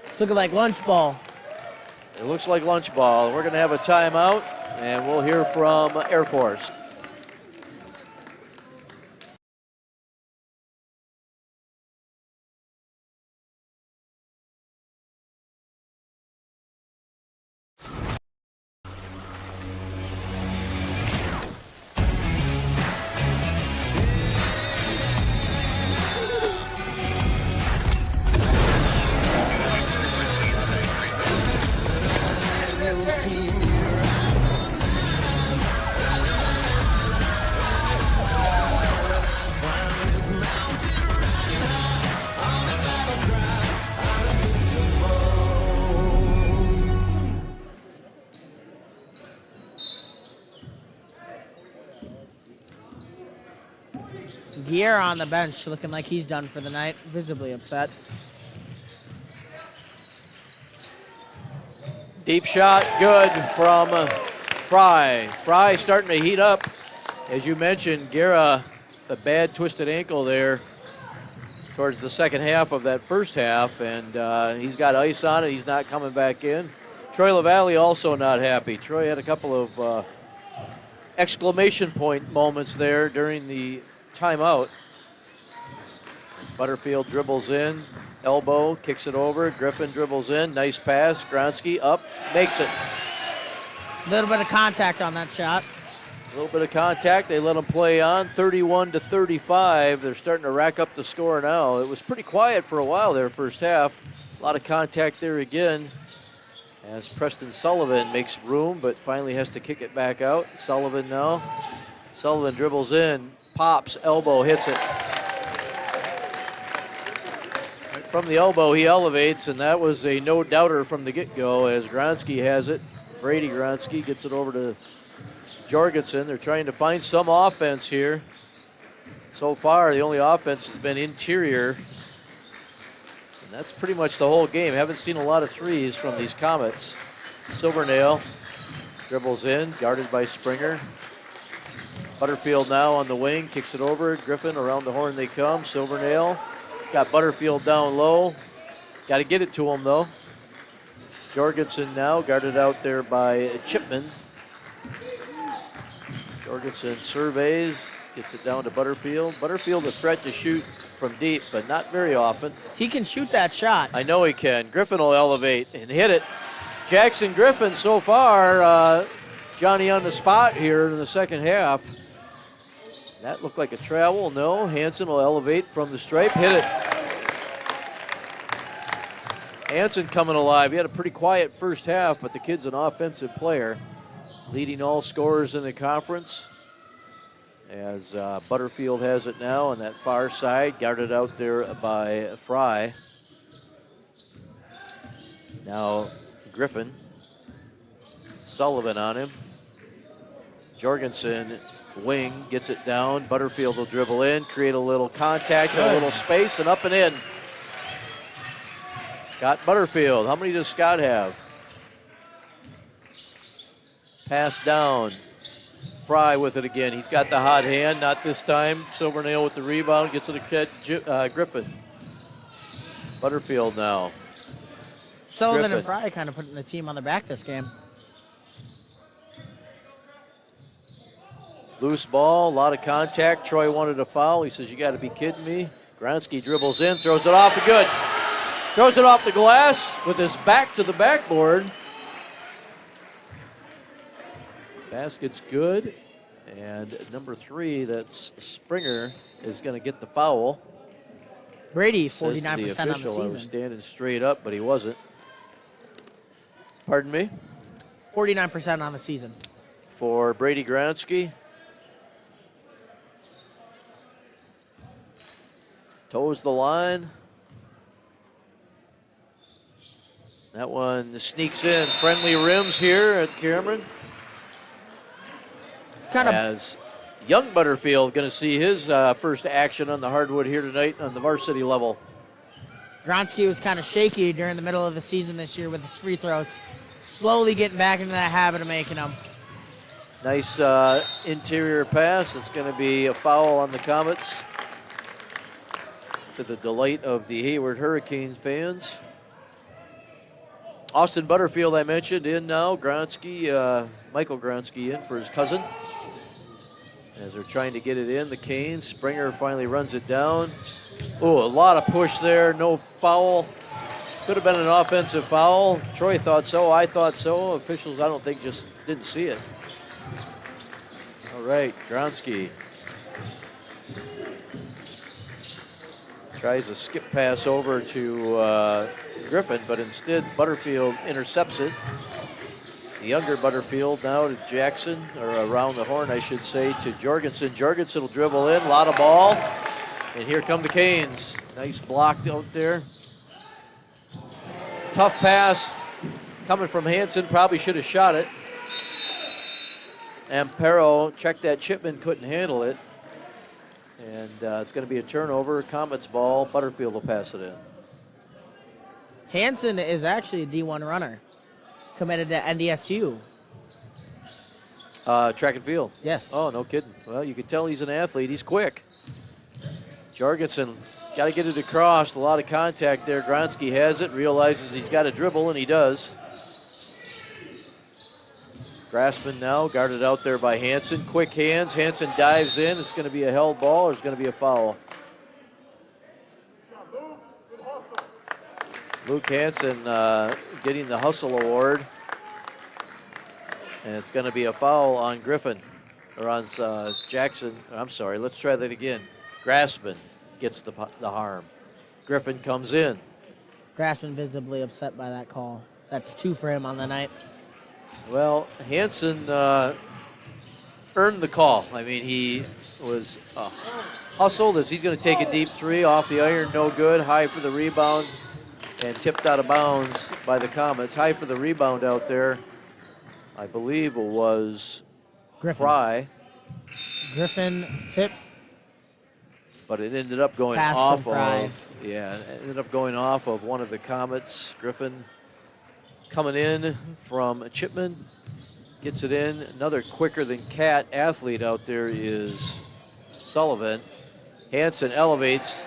It's looking like lunch ball. It looks like lunch ball. We're going to have a timeout, and we'll hear from Air Force. Guerra on the bench looking like he's done for the night, visibly upset. Deep shot, good from Fry. Fry starting to heat up. As you mentioned, Guerra, the bad twisted ankle there towards the second half of that first half, and he's got ice on it. He's not coming back in. Troy LaValle also not happy. Troy had a couple of exclamation point moments there during the timeout. As Butterfield dribbles in, elbow, kicks it over. Griffin dribbles in, nice pass. Gronsky up, makes it. A little bit of contact on that shot. A little bit of contact. They let them play on, 31-35. They're starting to rack up the score now. It was pretty quiet for a while there, first half. A lot of contact there again. As Preston Sullivan makes room, but finally has to kick it back out. Sullivan now. Sullivan dribbles in, pops, elbow, hits it. From the elbow, he elevates, and that was a no-doubter from the get-go as Gronsky has it. Brady Gronsky gets it over to Jorgensen. They're trying to find some offense here. So far, the only offense has been interior. And that's pretty much the whole game. Haven't seen a lot of threes from these Comets. Silvernail dribbles in, guarded by Springer. Butterfield now on the wing, kicks it over. Griffin around the horn they come. Silvernail. He's got Butterfield down low. Got to get it to him, though. Jorgensen now guarded out there by Chipman. Jorgensen surveys, gets it down to Butterfield. Butterfield a threat to shoot from deep, but not very often. He can shoot that shot. I know he can. Griffin will elevate and hit it. Jackson Griffin so far, Johnny on the spot here in the second half. That looked like a travel. No, Hansen will elevate from the stripe, hit it. Hansen coming alive. He had a pretty quiet first half, but the kid's an offensive player, leading all scorers in the conference. As Butterfield has it now on that far side, guarded out there by Fry. Now Griffin, Sullivan on him. Jorgensen, wing, gets it down. Butterfield will dribble in, create a little contact, a little space, and up and in. Scott Butterfield, how many does Scott have? Pass down. Fry with it again. He's got the hot hand, not this time. Silvernail with the rebound, gets it to Griffin. Butterfield now. Sullivan Griffin. and Fry kind of putting the team on their back this game. Loose ball, a lot of contact. Troy wanted a foul. He says, you got to be kidding me. Gronsky dribbles in, throws it off, good. Throws it off the glass with his back to the backboard. Basket's good. And number 3, that's Springer, is going to get the foul. Brady, Says 49% the official, on the I was season. standing straight up, but he wasn't. Pardon me? 49% on the season. For Brady Gronsky. Toes the line. That one sneaks in. Friendly rims here at Cameron. It's kind of As young Butterfield going to see his first action on the hardwood here tonight on the varsity level. Gronsky was kind of shaky during the middle of the season this year with his free throws. Slowly getting back into that habit of making them. Nice interior pass. It's going to be a foul on the Comets, to the delight of the Hayward Hurricanes fans. Austin Butterfield, I mentioned, in now. Gronsky, Michael Gronsky in for his cousin. As they're trying to get it in, the Canes. Springer finally runs it down. Oh, a lot of push there. No foul. Could have been an offensive foul. Troy thought so. I thought so. Officials, I don't think, just didn't see it. All right, Gronsky tries a skip pass over to Griffin, but instead Butterfield intercepts it. The younger Butterfield now to Jackson, or around the horn, I should say, to Jorgensen. Jorgensen will dribble in, a lot of ball. And here come the Canes. Nice block out there. Tough pass coming from Hansen, probably should have shot it. Ampero checked that Chipman, couldn't handle it. And it's going to be a turnover. Comets ball. Butterfield will pass it in. Hansen is actually a D1 runner, committed to NDSU. Track and field. Yes. Oh, no kidding. Well, you can tell he's an athlete. He's quick. Jorgensen got to get it across. A lot of contact there. Gronsky has it, realizes he's got to dribble, and he does. Grassman now guarded out there by Hansen. Quick hands. Hansen dives in. It's going to be a held ball, or it's going to be a foul. Luke Hansen getting the hustle award. And it's going to be a foul on Griffin, or on Jackson. I'm sorry, let's try that again. Grassman gets the harm. Griffin comes in. Grassman visibly upset by that call. That's 2 for him on the night. Well, Hansen earned the call. I mean, he was hustled as he's going to take a deep 3 off the iron, no good. High for the rebound and tipped out of bounds by the Comets. High for the rebound out there, I believe it was Griffin. Fry. Griffin tip. But it ended up going Pass off from Fry. of, it ended up going off of one of the Comets. Griffin coming in from Chipman, gets it in. Another quicker than cat athlete out there is Sullivan. Hansen elevates.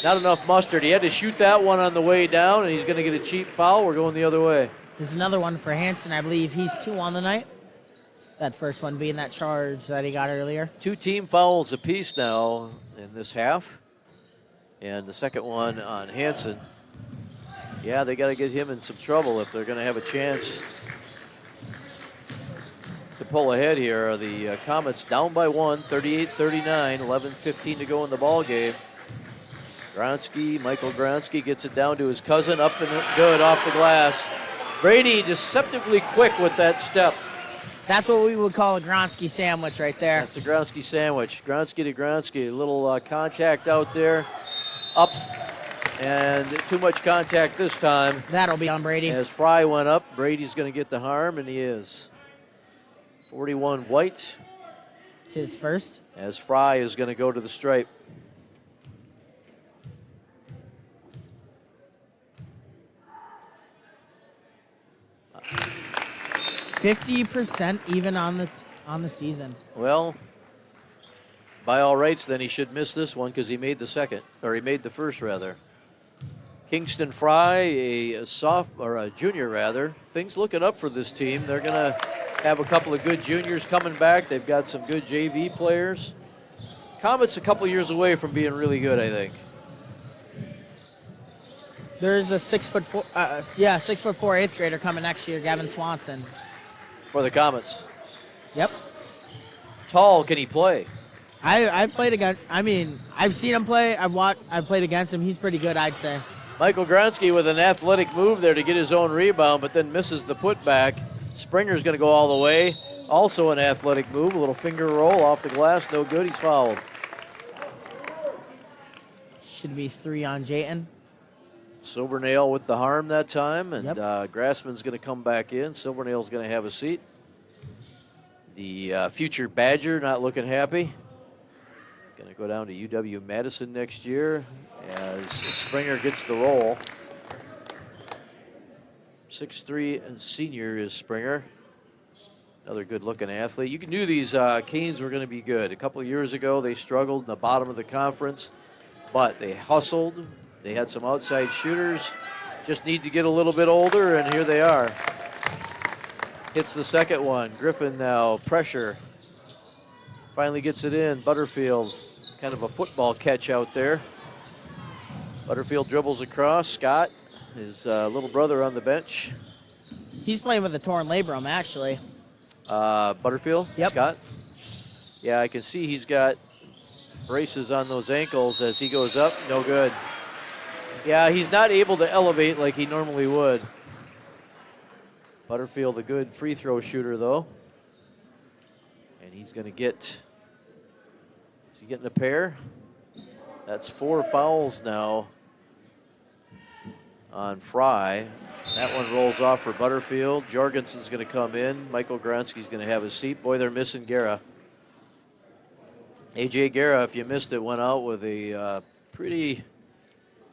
Not enough mustard. He had to shoot that one on the way down, and he's going to get a cheap foul. We're going the other way. There's another one for Hansen. I believe he's 2 on the night. That first one being that charge that he got earlier. 2 team fouls apiece now in this half. And the second one on Hansen. Yeah, they got to get him in some trouble if they're going to have a chance to pull ahead here. The Comets down by 1, 38-39, 11:15 to go in the ball game. Michael Gronsky gets it down to his cousin, up and good off the glass. Brady deceptively quick with that step. That's what we would call a Gronsky sandwich right there. That's the Gronsky sandwich. Gronsky to Gronsky. A little contact out there. Up. And too much contact this time. That'll be on Brady. As Fry went up, Brady's going to get the harm, and he is. 41 White. His first. As Fry is going to go to the stripe. 50% even on the season. Well, by all rights, then he should miss this one because he made the first rather. Kingston Fry, a junior rather. Things looking up for this team. They're going to have a couple of good juniors coming back. They've got some good JV players. Comets a couple years away from being really good, I think. There's a 6'4" eighth grader coming next year, Gavin Swanson. For the Comets. Yep. Tall, can he play? I've played against. I've seen him play. I've played against him. He's pretty good, I'd say. Michael Gronsky with an athletic move there to get his own rebound, but then misses the putback. Springer's going to go all the way. Also an athletic move, a little finger roll off the glass, no good. He's fouled. Should be 3 on Jayton. Silvernail with the harm that time, and Yep. Grassman's going to come back in. Silvernail's going to have a seat. The future Badger not looking happy. Going to go down to UW-Madison next year as Springer gets the roll. 6'3" and senior is Springer. Another good-looking athlete. You knew these Canes were going to be good. A couple of years ago, they struggled in the bottom of the conference, but they hustled. They had some outside shooters. Just need to get a little bit older, and here they are. Hits the second one. Griffin now, pressure. Finally gets it in. Butterfield, kind of a football catch out there. Butterfield dribbles across. Scott, his little brother on the bench. He's playing with a torn labrum, actually. Butterfield? Yep. Scott? Yeah, I can see he's got braces on those ankles as he goes up. No good. Yeah, he's not able to elevate like he normally would. Butterfield, a good free throw shooter, though. And he's going to get, is he getting a pair? That's 4 fouls now on Fry. That one rolls off for Butterfield. Jorgensen's going to come in. Michael Gronsky's going to have a seat. Boy, they're missing Guerra. A.J. Guerra, if you missed it, went out with a pretty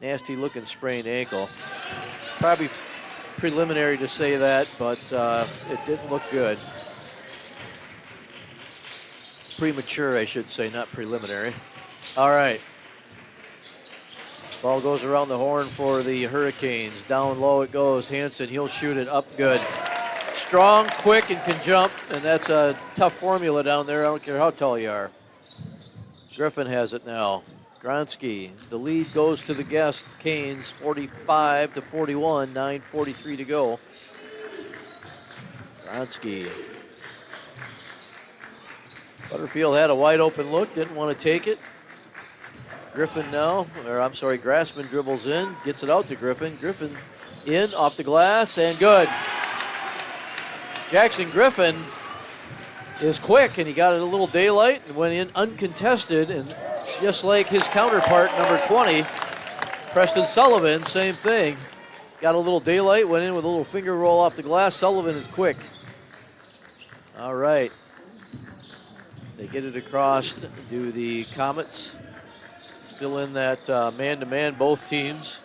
nasty-looking sprained ankle. Probably preliminary to say that, but it didn't look good. Premature, I should say, not preliminary. All right. Ball goes around the horn for the Hurricanes. Down low it goes. Hansen, he'll shoot it up good. Strong, quick, and can jump, and that's a tough formula down there. I don't care how tall you are. Griffin has it now. Gronsky, the lead goes to the guest, Canes, 45-41, 9:43 to go. Gronsky. Butterfield had a wide open look, didn't want to take it. Griffin now, or I'm sorry, Grassman dribbles in, gets it out to Griffin. Griffin in, off the glass, and good. Jackson Griffin is quick, and he got it a little daylight and went in uncontested, and just like his counterpart, number 20, Preston Sullivan, same thing. Got a little daylight, went in with a little finger roll off the glass. Sullivan is quick. All right. They get it across to the Comets. Still in that man-to-man, both teams.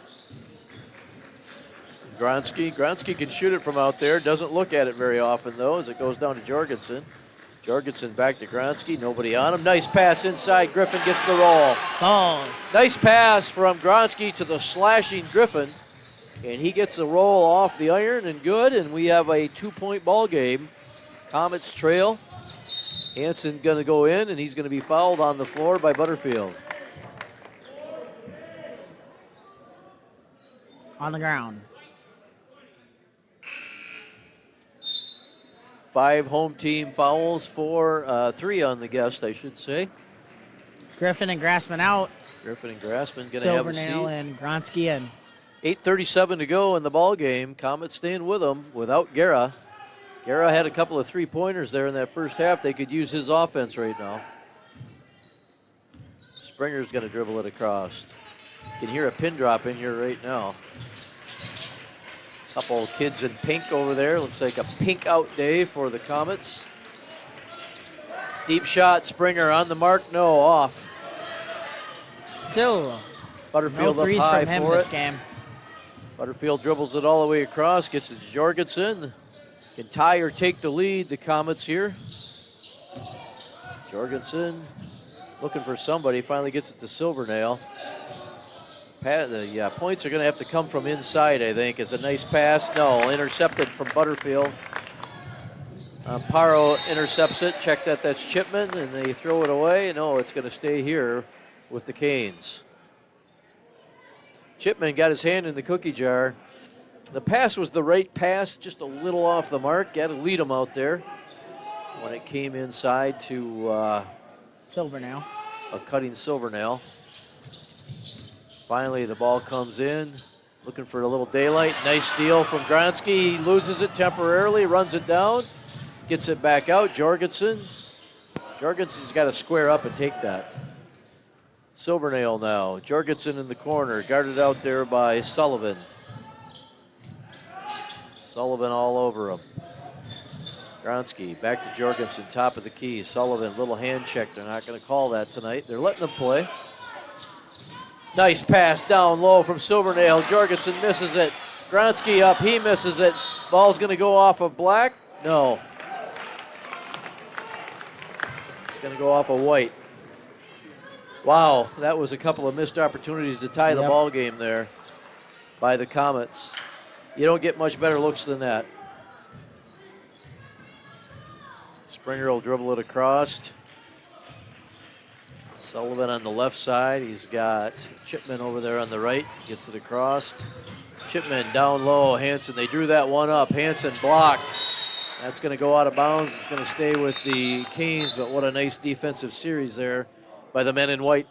Gronsky can shoot it from out there. Doesn't look at it very often, though, as it goes down to Jorgensen. Jorgensen back to Gronsky. Nobody on him. Nice pass inside. Griffin gets the roll. Falls. Nice pass from Gronsky to the slashing Griffin. And he gets the roll off the iron and good. And we have a 2-point ball game. Comets trail. Hansen going to go in, and he's going to be fouled on the floor by Butterfield. On the ground. 5 home team fouls, 3 on the guest, I should say. Griffin and Grassman out. Griffin and Grassman going to have a seat. Silvernail and Gronsky in. 8:37 to go in the ball game. Comets staying with them without Guerra. Guerra had a couple of 3-pointers there in that first half. They could use his offense right now. Springer's going to dribble it across. You can hear a pin drop in here right now. Couple of kids in pink over there. Looks like a pink out day for the Comets. Deep shot, Springer on the mark. No, off. Still Butterfield no threes up high from him for this it. game. Butterfield dribbles it all the way across, gets it to Jorgensen. Can tie or take the lead, the Comets here. Jorgensen looking for somebody, finally gets it to Silvernail. The points are going to have to come from inside, I think. It's a nice pass. No, intercepted from Butterfield. Paro intercepts it. Check that, that's Chipman, and they throw it away. No, it's going to stay here with the Canes. Chipman got his hand in the cookie jar. The pass was the right pass, just a little off the mark. Got to lead him out there when it came inside to Silvernail. A cutting Silvernail. Finally, the ball comes in. Looking for a little daylight. Nice steal from Gronsky. He loses it temporarily, runs it down, gets it back out. Jorgensen's got to square up and take that. Silvernail now. Jorgensen in the corner, guarded out there by Sullivan. Sullivan all over him. Gronsky back to Jorgensen, top of the key. Sullivan, little hand check. They're not going to call that tonight. They're letting them play. Nice pass down low from Silvernail. Jorgensen misses it. Gronsky up, he misses it. Ball's going to go off of Black. No. It's going to go off of White. Wow, that was a couple of missed opportunities to tie the ball game there by the Comets. You don't get much better looks than that. Springer will dribble it across. Sullivan on the left side. He's got Chipman over there on the right. Gets it across. Chipman down low. Hanson, they drew that one up. Hanson blocked. That's going to go out of bounds. It's going to stay with the Canes, but what a nice defensive series there by the men in white.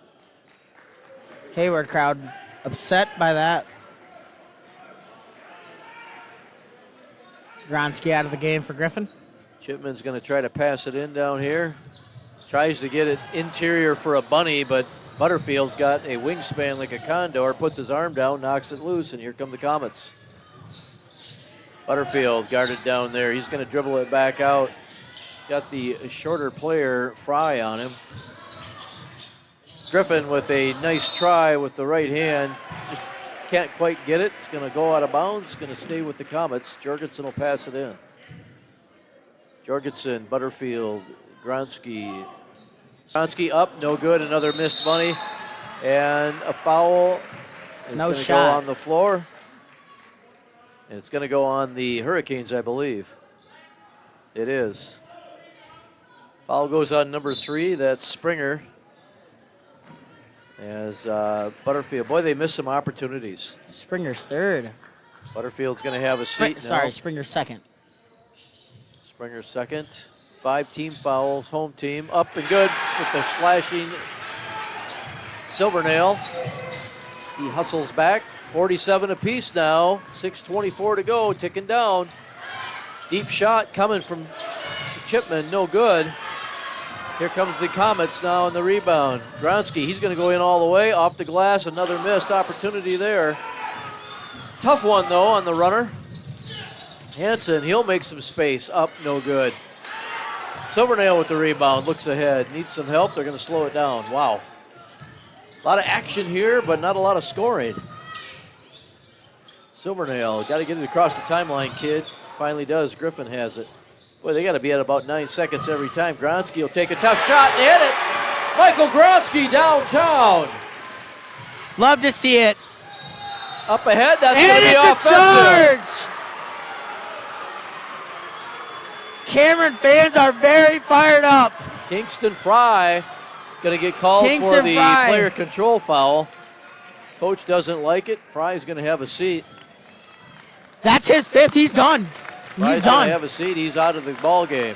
Hayward crowd upset by that. Gronsky out of the game for Griffin. Chipman's going to try to pass it in down here. Tries to get it interior for a bunny, but Butterfield's got a wingspan like a condor, puts his arm down, knocks it loose, and here come the Comets. Butterfield guarded down there. He's going to dribble it back out. Got the shorter player, Fry, on him. Griffin with a nice try with the right hand. Just can't quite get it. It's going to go out of bounds. It's going to stay with the Comets. Jorgensen will pass it in. Jorgensen, Butterfield, Gronsky. Gronsky up, no good. Another missed bunny. And a foul is no going to shot go on the floor. And it's going to go on the Hurricanes, I believe. It is. Foul goes on number 3. That's Springer. As Butterfield, boy, they missed some opportunities. Springer's third. Butterfield's going to have a seat now. Sorry, Springer's second. Springer's second. 5 team fouls, home team. Up and good with the slashing Silvernail. He hustles back. 47 apiece now. 6:24 to go, ticking down. Deep shot coming from Chipman, no good. Here comes the Comets now on the rebound. Gronsky, he's going to go in all the way. Off the glass, another missed opportunity there. Tough one, though, on the runner. Hanson, he'll make some space. Up, no good. Silvernail with the rebound, looks ahead. Needs some help, they're going to slow it down. Wow. A lot of action here, but not a lot of scoring. Silvernail, got to get it across the timeline, kid. Finally does, Griffin has it. Boy, they got to be at about 9 seconds every time. Gronsky will take a tough shot and hit it. Michael Gronsky downtown. Love to see it. Up ahead, that's and going to be offensive. Charge. Cameron fans are very fired up. Kingston Fry going to get called for the player control foul. Coach doesn't like it. Fry's going to have a seat. That's his 5th. He's done. He's done. Have a seat. He's out of the ball game.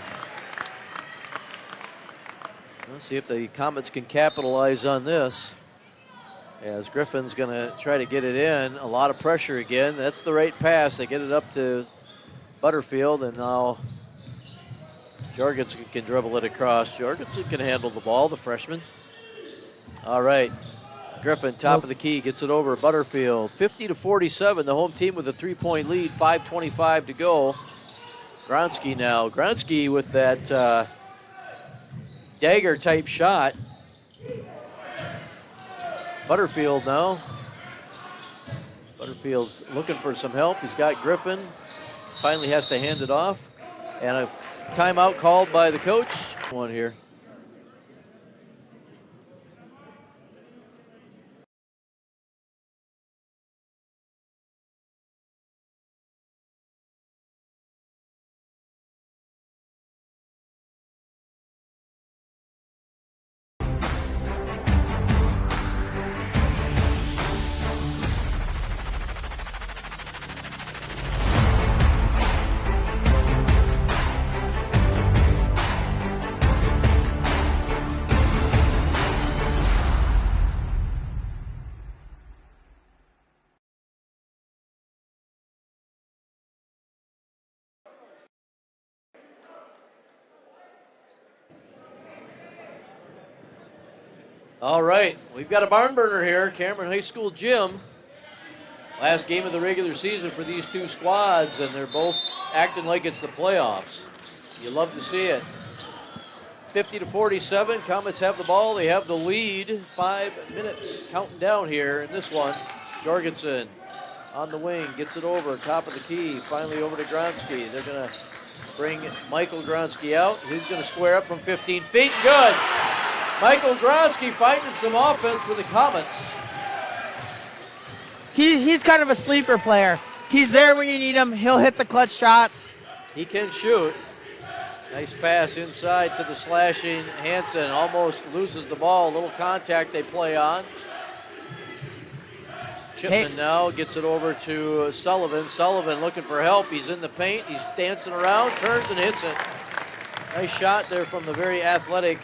Let's see if the Comets can capitalize on this. As Griffin's going to try to get it in. A lot of pressure again. That's the right pass. They get it up to Butterfield, and now Jorgensen can dribble it across. Jorgensen can handle the ball, the freshman. All right. Griffin, top of the key, gets it over Butterfield. 50-47, the home team with a 3-point lead, 5:25 to go. Gronsky now. Gronsky with that dagger-type shot. Butterfield now. Butterfield's looking for some help. He's got Griffin. Finally has to hand it off. And a timeout called by the coach. One here. All right, we've got a barn burner here, Cameron High School gym. Last game of the regular season for these two squads, and they're both acting like it's the playoffs. You love to see it. 50-47, Comets have the ball. They have the lead. 5 minutes counting down here in this one. Jorgensen on the wing, gets it over, top of the key, finally over to Gronsky. They're going to bring Michael Gronsky out. He's going to square up from 15 feet. Good. Michael Gronsky finding some offense for the Comets. He's kind of a sleeper player. He's there when you need him. He'll hit the clutch shots. He can shoot. Nice pass inside to the slashing Hansen. Almost loses the ball. A little contact they play on. Chipman now gets it over to Sullivan. Sullivan looking for help. He's in the paint. He's dancing around, turns and hits it. Nice shot there from the very athletic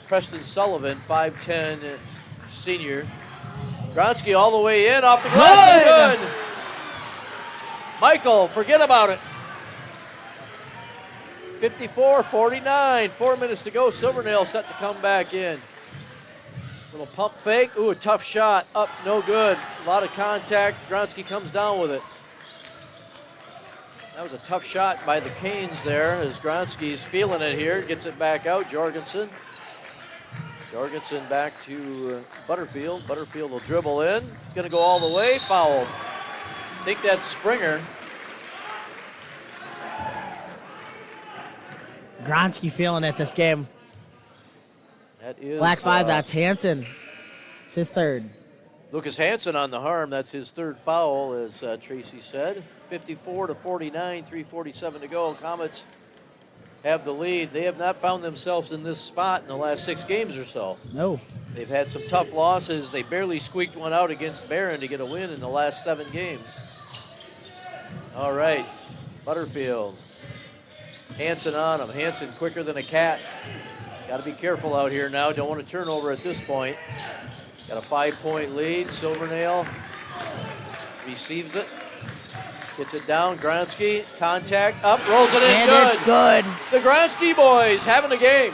Preston Sullivan, 5'10" senior. Gronsky all the way in, off the glass, good. Michael, forget about it. 54-49, 4 minutes to go. Silvernail set to come back in. Little pump fake, ooh, a tough shot, up, no good. A lot of contact, Gronsky comes down with it. That was a tough shot by the Canes there, as Gronsky's feeling it here, gets it back out, Jorgensen. Jorgensen back to Butterfield. Butterfield will dribble in. He's going to go all the way. Fouled. I think that's Springer. Gronsky feeling it this game. That is Black 5, that's Hansen. It's his third. Lucas Hansen on the harm. That's his third foul, as Tracy said. 54-49, 3:47 to go. Comets have the lead. They have not found themselves in this spot in the last 6 games or so. No. They've had some tough losses. They barely squeaked one out against Barron to get a win in the last 7 games. All right, Butterfield. Hansen on him. Hansen quicker than a cat. Got to be careful out here now. Don't want to turn over at this point. Got a 5-point lead. Silvernail receives it. Gets it down, Gronsky, contact, up, rolls it in, and good. It's good. The Gronsky boys having a game.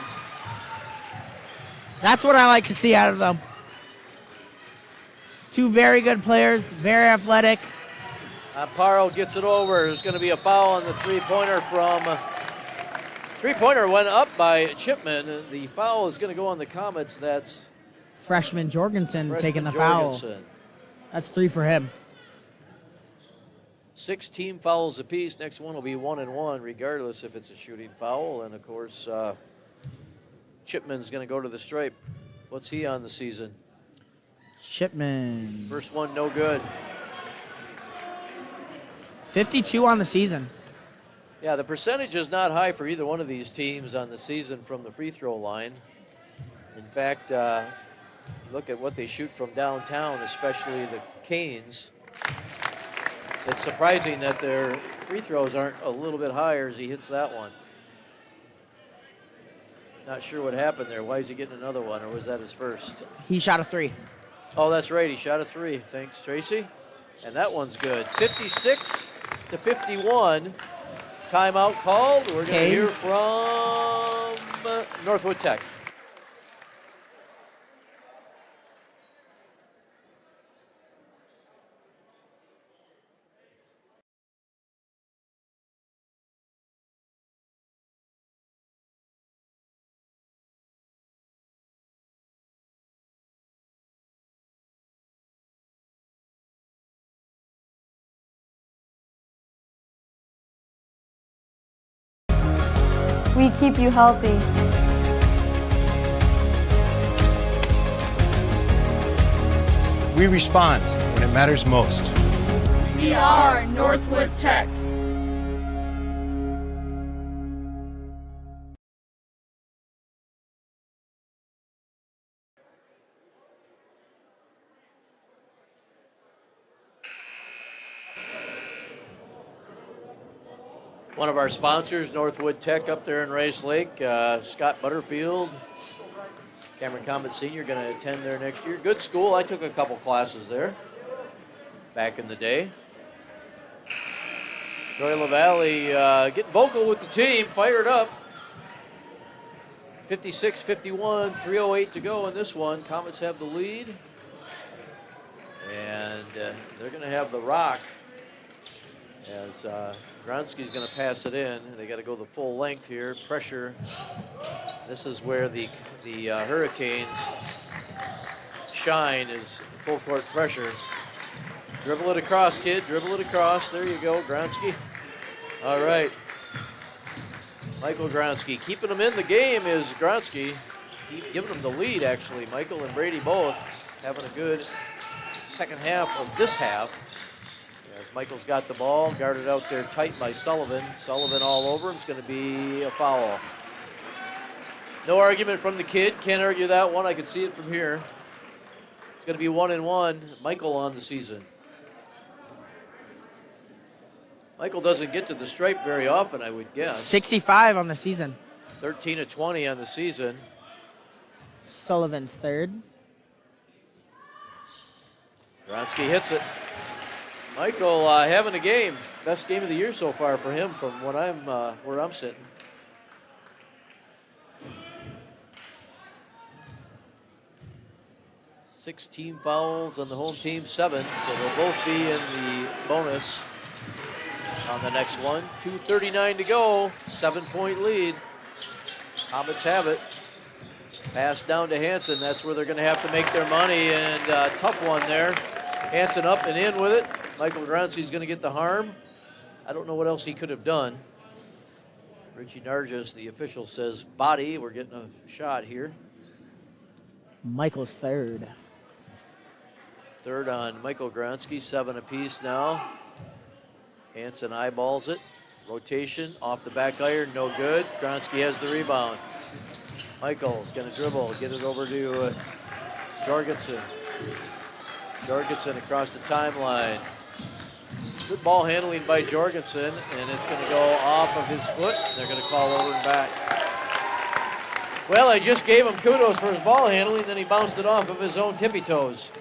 That's what I like to see out of them. Two very good players, very athletic. Amparo gets it over. There's going to be a foul on the three-pointer from... Three-pointer went up by Chipman. The foul is going to go on the Comets. That's... Freshman Jorgensen taking the foul. That's 3 for him. 6 team fouls apiece. Next one will be 1-1, regardless if it's a shooting foul. And, of course, Chipman's going to go to the stripe. What's he on the season? Chipman. First one, no good. 52 on the season. Yeah, the percentage is not high for either one of these teams on the season from the free throw line. In fact, look at what they shoot from downtown, especially the Canes. It's surprising that their free throws aren't a little bit higher as he hits that one. Not sure what happened there. Why is he getting another one, or was that his first? He shot a 3. Oh, that's right. He shot a 3. Thanks, Tracy. And that one's good. 56-51. Timeout called. We're going to hear from Northwood Tech. We keep you healthy. We respond when it matters most. We are Northwood Tech. One of our sponsors, Northwood Tech up there in Rice Lake, Scott Butterfield, Cameron Comet Sr., going to attend there next year. Good school. I took a couple classes there back in the day. Troy LaValle getting vocal with the team, fired up. 56-51, 3:08 to go in this one. Comets have the lead. And they're going to have the rock as Gronsky's going to pass it in. They got to go the full length here. Pressure. This is where the Hurricanes shine, is full court pressure. Dribble it across, kid. Dribble it across. There you go, Gronsky. All right. Michael Gronsky. Keeping them in the game is Gronsky. Keep giving them the lead, actually. Michael and Brady both having a good second half of this half. As Michael's got the ball, guarded out there tight by Sullivan. Sullivan all over him. It's going to be a foul. No argument from the kid. Can't argue that one. I can see it from here. It's going to be 1-1. Michael on the season. Michael doesn't get to the stripe very often, I would guess. 65 on the season. 13 of 20 on the season. Sullivan's third. Gronsky hits it. Michael having a game. Best game of the year so far for him from what where I'm sitting. Six team fouls on the home team, 7. So they'll both be in the bonus on the next one. 2:39 to go. 7-point lead. Comets have it. Pass down to Hansen. That's where they're going to have to make their money. And tough one there. Hansen up and in with it. Michael Gronsky's going to get the harm. I don't know what else he could have done. Richie Nargis, the official, says body. We're getting a shot here. Michael's third. Third on Michael Gronsky, 7 apiece now. Hansen eyeballs it. Rotation off the back iron, no good. Gronsky has the rebound. Michael's going to dribble, get it over to Jorgensen. Jorgensen across the timeline. Good ball handling by Jorgensen, and it's going to go off of his foot. They're going to call over and back. Well, I just gave him kudos for his ball handling, then he bounced it off of his own tippy toes.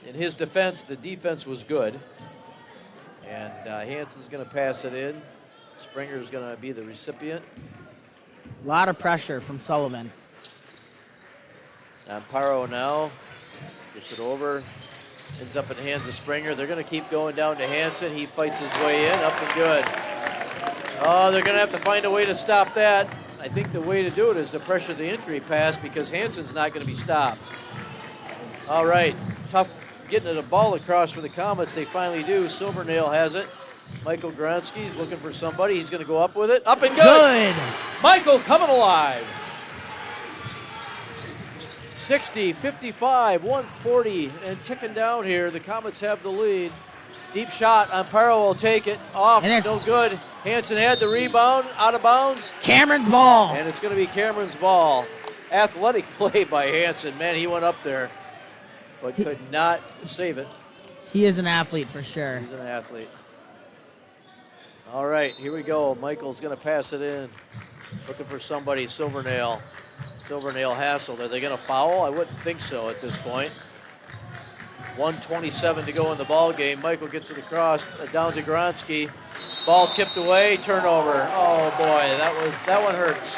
In his defense, the defense was good. And Hansen's going to pass it in. Springer's going to be the recipient. A lot of pressure from Sullivan. Amparo now gets it over. Ends up in the hands of Springer. They're going to keep going down to Hansen. He fights his way in, up and good. Oh, they're going to have to find a way to stop that. I think the way to do it is to pressure the entry pass because Hansen's not going to be stopped. All right, tough getting the ball across for the Comets. They finally do. Silvernail has it. Michael Gronsky's looking for somebody. He's going to go up with it. Up and good. Michael coming alive. 60, 55, 140, and ticking down here. The Comets have the lead. Deep shot. Amparo will take it. Off. No good. Hansen had the rebound. Out of bounds. Cameron's ball. And it's going to be Cameron's ball. Athletic play by Hansen. Man, he went up there, but could not save it. He is an athlete for sure. He's an athlete. All right, here we go. Michael's going to pass it in. Looking for somebody. Silvernail hassled. Are they going to foul? I wouldn't think so at this point. 1:27 to go in the ball game. Michael gets it across, down to Gronsky. Ball tipped away, turnover. Oh boy, that one hurts.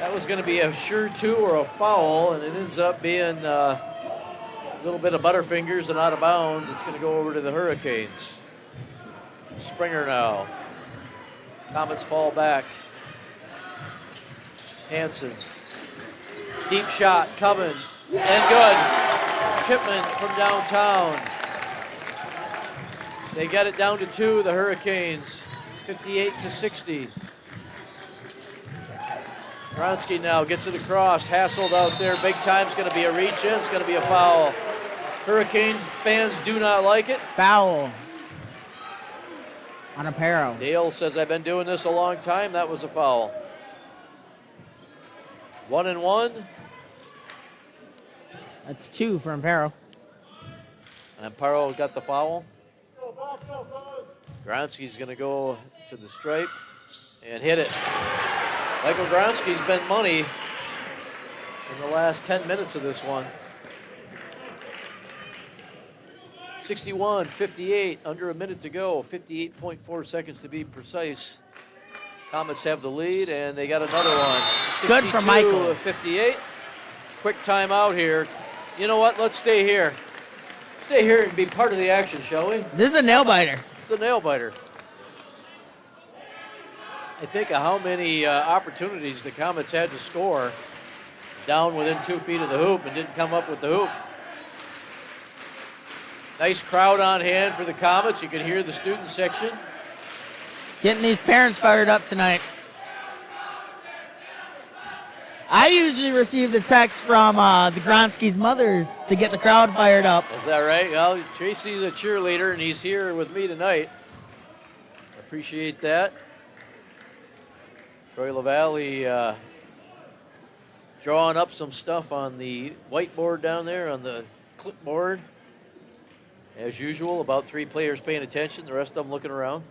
That was going to be a sure two or a foul, and it ends up being a little bit of Butterfingers and out of bounds. It's going to go over to the Hurricanes. Springer now. Comets fall back. Hansen. Deep shot coming and good. Chipman from downtown. They got it down to 2, the Hurricanes, 58-60. Gronsky now gets it across, hassled out there. Big time's going to be a reach in. It's going to be a foul. Hurricane fans do not like it. Foul on Aparo. Dale says, I've been doing this a long time. That was a foul. 1-1. That's 2 for Aparo. Amparo got the foul. Gronsky's going to go to the stripe and hit it. Michael Gronsky's been money in the last 10 minutes of this one. 61-58, under a minute to go, 58.4 seconds to be precise. Comets have the lead, and they got another one. Good for Michael. 58. Quick timeout here. You know what? Let's stay here. Stay here and be part of the action, shall we? This is a nail biter. It's a nail biter. I think of how many opportunities the Comets had to score down within 2 feet of the hoop and didn't come up with the hoop. Nice crowd on hand for the Comets. You can hear the student section. Getting these parents fired up tonight. I usually receive the text from the Gronsky's mothers to get the crowd fired up. Is that right? Well, Tracy's a cheerleader, and he's here with me tonight. Appreciate that. Troy LaValle drawing up some stuff on the whiteboard down there on the clipboard. As usual, about 3 players paying attention, the rest of them looking around.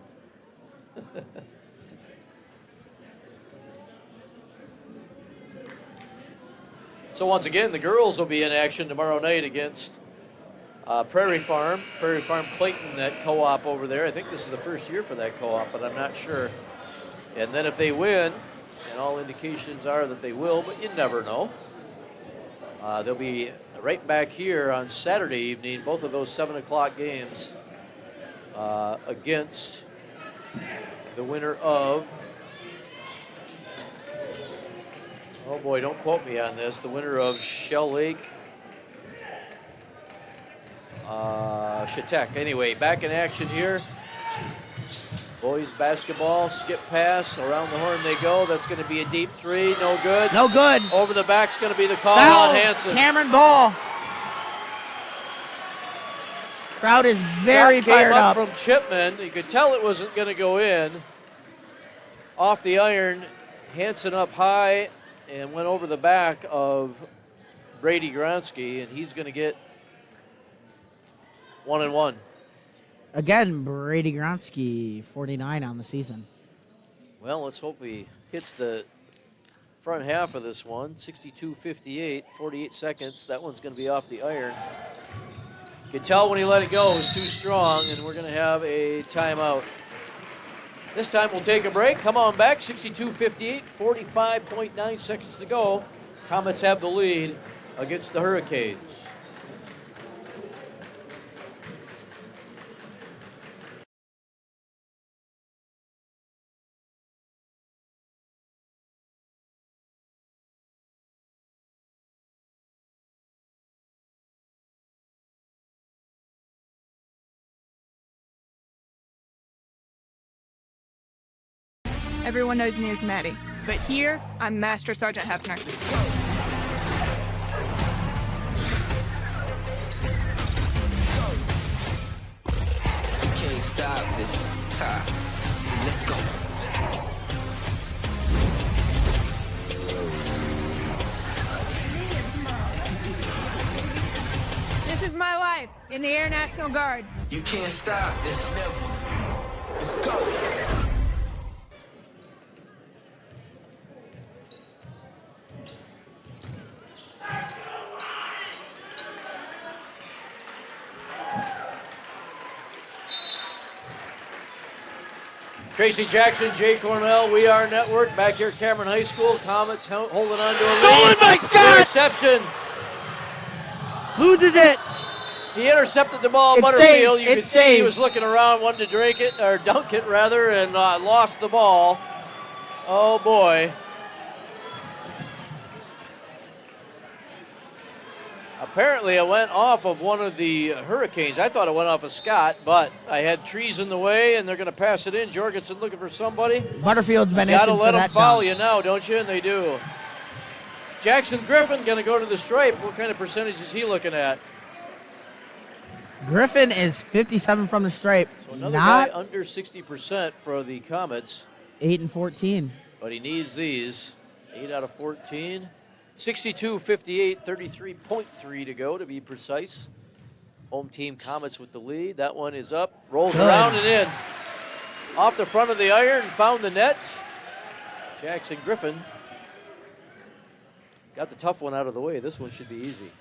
So once again, the girls will be in action tomorrow night against Prairie Farm. Prairie Farm Clayton, that co-op over there. I think this is the first year for that co-op, but I'm not sure. And then if they win, and all indications are that they will, but you never know, they'll be right back here on Saturday evening, both of those 7 o'clock games against the winner of, oh boy, don't quote me on this, the winner of Shell Lake, Chautauqua. Anyway, back in action here. Boys basketball, skip pass, around the horn they go. That's going to be a deep 3, no good. No good. Over the back's going to be the call Foul. on Hansen. Cameron Ball. Crowd is very Shot came fired up. From Chipman. You could tell it wasn't going to go in. Off the iron, Hansen up high and went over the back of Brady Gronsky, and he's going to get 1-1. Again, Brady Gronsky, 49 on the season. Well, let's hope he hits the front half of this one. 62-58, 48 seconds. That one's going to be off the iron. You can tell when he let it go, it was too strong, and we're going to have a timeout. This time we'll take a break. Come on back, 62-58, 45.9 seconds to go. Comets have the lead against the Hurricanes. Everyone knows me as Maddie, but here, I'm Master Sergeant Hefner. Can't stop this. Ha. Let's go. This is my life. in the Air National Guard. You can't stop this. Never. Let's go. Tracy Jackson, Jay Cornell, We Are Network, back here at Cameron High School. Comets holding on to a lead. Stolen by Scott! Interception. Loses it. He intercepted the ball, It Butterfield. stays. You It could see he stays. was looking around, wanted to drink it, or dunk it rather, and lost the ball. Oh boy. Apparently it went off of one of the Hurricanes. I thought it went off of Scott, but I had trees in the way, and they're going to pass it in. Jorgensen looking for somebody. Butterfield's been Got to itching for let them that foul dunk. you now, don't you? And they do. Jackson Griffin going to go to the stripe. What kind of percentage is he looking at? Griffin is 57 from the stripe. So another Not guy under 60% for the Comets, 8 and 14. but he needs these. 8 out of 14. 62, 58, 33.3 to go to be precise. Home team Comets with the lead. That one is up, rolls Good. around and in. Off the front of the iron, found the net. Jackson Griffin got the tough one out of the way. This one should be easy.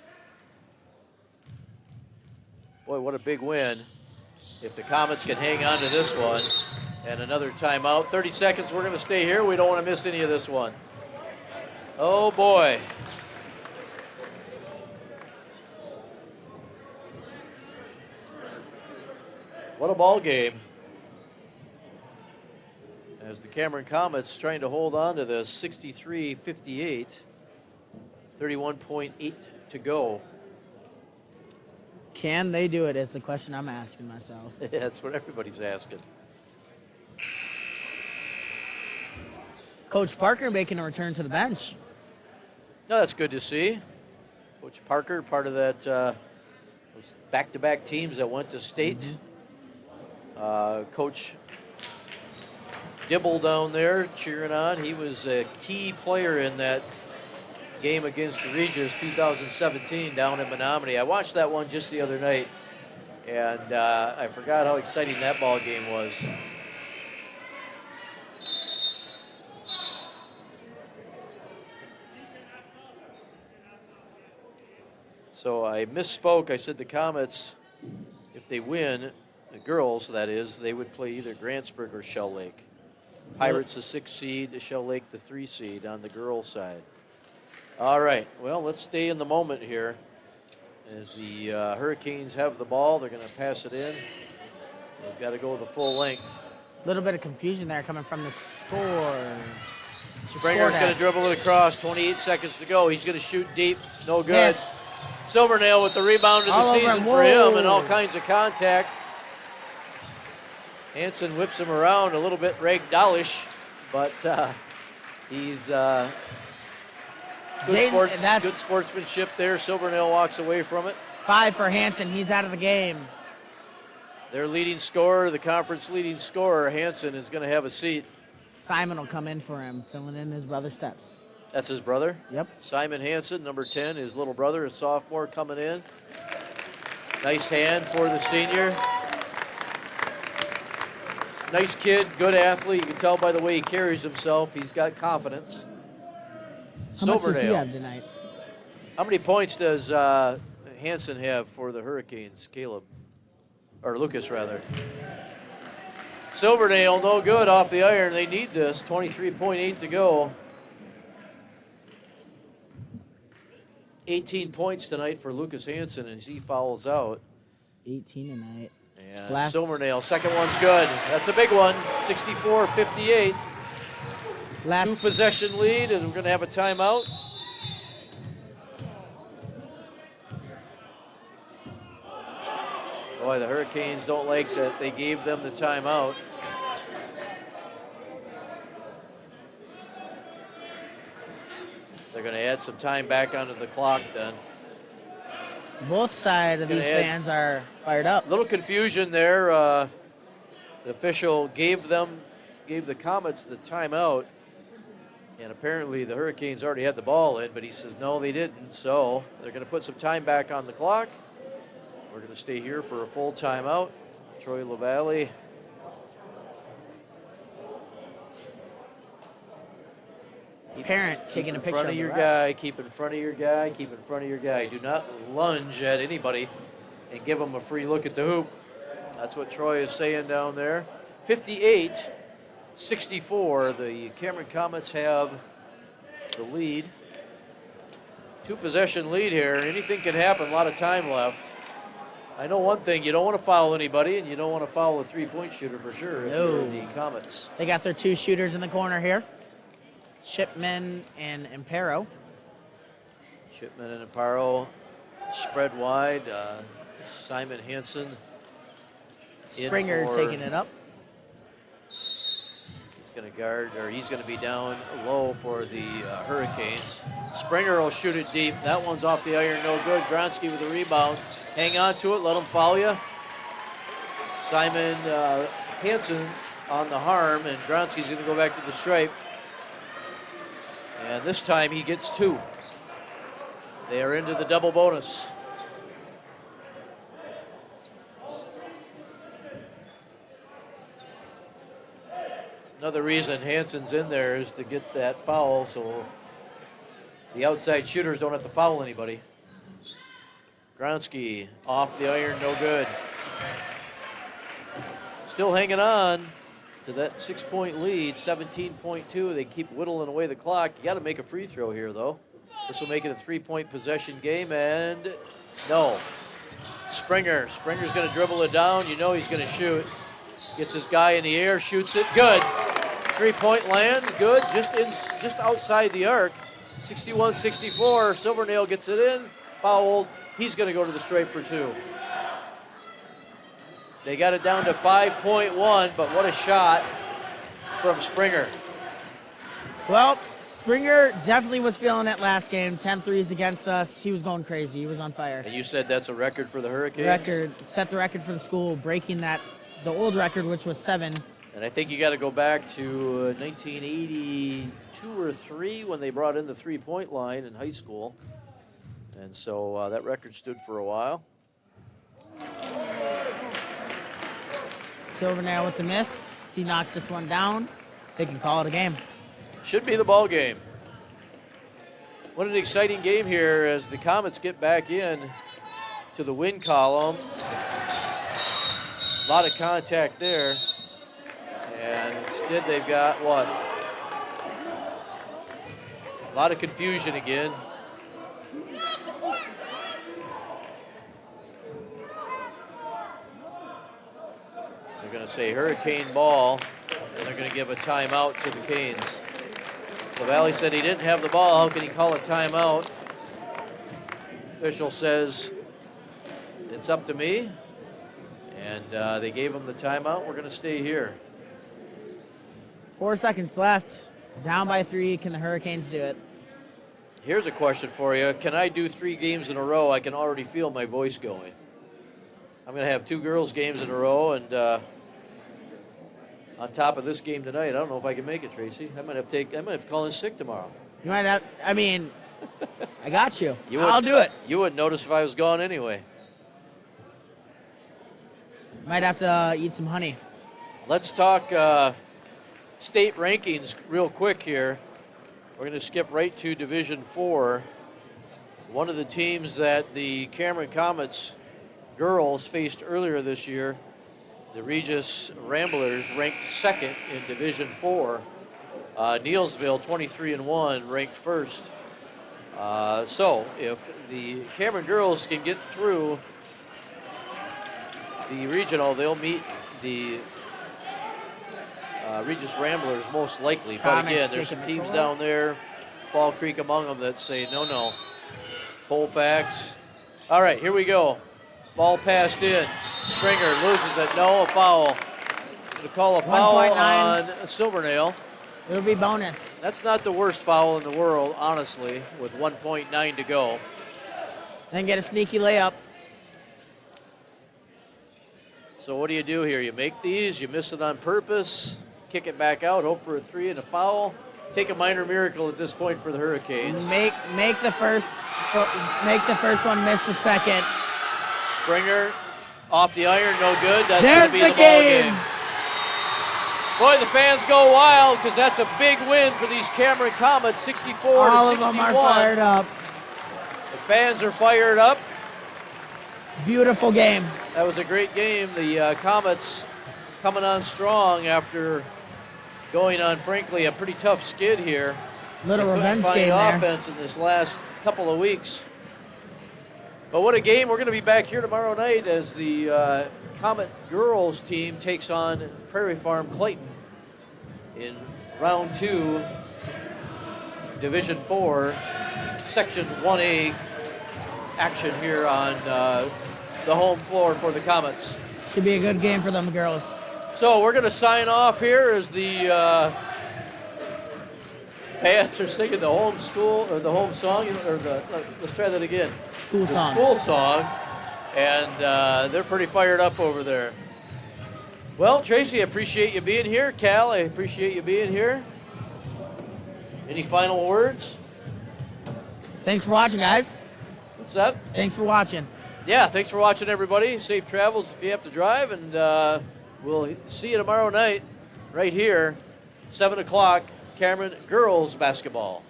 Boy, what a big win. If the Comets can hang on to this one. And another timeout. 30 seconds, we're going to stay here. We don't want to miss any of this one. Oh, boy. What a ball game. As the Cameron Comets trying to hold on to this 63-58. 31.8 to go. Can they do it is the question I'm asking myself. Yeah, that's what everybody's asking. Coach Parker making a return to the bench. No, that's good to see. Coach Parker, part of that those back-to-back teams that went to state. Coach Dibble down there cheering on. He was a key player in that game against the Regis 2017 down in Menominee. I watched that one just the other night, and I forgot how exciting that ball game was. So I misspoke. I said the Comets, if they win, the girls, that is, they would play either Grantsburg or Shell Lake. Pirates the 6 seed, Shell Lake the 3 seed on the girls' side. All right, well, let's stay in the moment here. As the Hurricanes have the ball, they're going to pass it in. They've got to go the full length. A little bit of confusion there coming from the score. Springer's going to dribble it across. 28 seconds to go. He's going to shoot deep. No good. Yes. Silvernail with the rebound of the All over season him. for him and Whoa. all kinds of contact. Hansen whips him around a little bit ragdollish, but he's good sportsmanship there. Silvernail walks away from it. 5 for Hansen. He's out of the game. Their leading scorer, the conference leading scorer, Hansen, is going to have a seat. Simon will come in for him, filling in his brother's steps. That's his brother? Yep. Simon Hansen, number 10, his little brother, a sophomore, coming in. Nice hand for the senior. Nice kid, good athlete. You can tell by the way he carries himself. He's got confidence. How much does he Silvernail. have tonight? How many points does Hansen have for the Hurricanes, Caleb? Or Lucas, rather. Silvernail, no good off the iron. They need this. 23.8 to go. 18 points tonight for Lucas Hansen as he fouls out. 18 tonight. And Silvernail, second one's good. That's a big one. 64-58. Last 2 possession lead, and we're going to have a timeout. Boy, the Hurricanes don't like that they gave them the timeout. They're going to add some time back onto the clock then. Both sides of these fans are fired up. Little confusion there. The official gave the Comets the timeout, and apparently the Hurricanes already had the ball in, but he says no, they didn't. So they're going to put some time back on the clock. We're going to stay here for a full timeout. Troy LaValle. Parent taking a picture in front of the your ref. guy, keep in front of your guy, keep in front of your guy. Do not lunge at anybody and give them a free look at the hoop. That's what Troy is saying down there. 58-64, the Cameron Comets have the lead. 2-possession lead here. Anything can happen, a lot of time left. I know one thing, you don't want to foul anybody, and you don't want to foul a three-point shooter for sure if you're the Comets. They got their 2 shooters in the corner here. Shipman and Impero. Shipman and Amparo spread wide. Simon Hansen. Springer taking it up. He's going to guard, or he's going to be down low for the Hurricanes. Springer will shoot it deep. That one's off the iron, no good. Gronsky with the rebound. Hang on to it, let him foul you. Simon Hansen on the harm, and Gronsky's going to go back to the stripe. And this time he gets 2. They are into the double bonus. Another reason Hansen's in there is to get that foul so the outside shooters don't have to foul anybody. Gronsky off the iron, no good. Still hanging on to that 6-point lead, 17.2. They keep whittling away the clock. You got to make a free throw here, though. This will make it a 3-point possession game, and no. Springer's going to dribble it down. You know he's going to shoot. Gets his guy in the air, shoots it, good. 3-point land, good, just outside the arc. 61-64, Silvernail gets it in, fouled. He's going to go to the stripe for 2. They got it down to 5.1, but what a shot from Springer. Well, Springer definitely was feeling it last game. 10 threes against us. He was going crazy. He was on fire. And you said that's a record for the Hurricanes? Set the record for the school, breaking the old record, which was 7. And I think you got to go back to 1982 or 3 when they brought in the 3-point line in high school. And so that record stood for a while. Silvernail with the miss. If he knocks this one down, they can call it a game. Should be the ball game. What an exciting game here as the Comets get back in to the win column. A lot of contact there. And instead they've got what? A lot of confusion again. They're going to say Hurricane ball, and they're going to give a timeout to the Canes. LaValle said he didn't have the ball. How can he call a timeout? Official says it's up to me. And they gave him the timeout. We're going to stay here. 4 seconds left. Down by 3. Can the Hurricanes do it? Here's a question for you. Can I do 3 games in a row? I can already feel my voice going. I'm going to have 2 girls' games in a row, and on top of this game tonight, I don't know if I can make it, Tracy. I might have to call in sick tomorrow. You might have. I mean, I got you. I'll do it. You wouldn't notice if I was gone anyway. Might have to eat some honey. Let's talk state rankings real quick here. We're going to skip right to Division 4. One of the teams that the Cameron Comets girls faced earlier this year, the Regis Ramblers, ranked 2nd in Division 4. Neelsville, 23-1, ranked 1st. So if the Cameron girls can get through the regional, they'll meet the Regis Ramblers most likely. But again, there's some teams down there, Fall Creek among them, that say no. Colfax. All right, here we go. Ball passed in. Springer loses it. No, a foul. To call a foul on Silvernail. It'll be bonus. That's not the worst foul in the world, honestly, with 1.9 to go. Then get a sneaky layup. So what do you do here? You make these, you miss it on purpose, kick it back out, hope for a 3 and a foul. Take a minor miracle at this point for the Hurricanes. Make the first one, miss the second. Springer off the iron, no good. That's There's going to be the ball game. Boy, the fans go wild because that's a big win for these Cameron Comets, 64 All to of 61. them are fired up. The fans are fired up. Beautiful game. That was a great game. The Comets coming on strong after going on, frankly, a pretty tough skid here. Little They couldn't revenge find game there. offense in this last couple of weeks. But what a game. We're going to be back here tomorrow night as the Comet girls team takes on Prairie Farm Clayton in round 2, Division 4, Section 1A action here on the home floor for the Comets. Should be a good game for them girls. So we're going to sign off here as the fans are singing the home school or the home song, or let's try that again. School the song. School song, and they're pretty fired up over there. Well, Tracy, I appreciate you being here. Cal, I appreciate you being here. Any final words? Thanks for watching, guys. What's that? Thanks for watching. Yeah, thanks for watching, everybody. Safe travels if you have to drive, and we'll see you tomorrow night right here, 7 o'clock, Cameron girls basketball.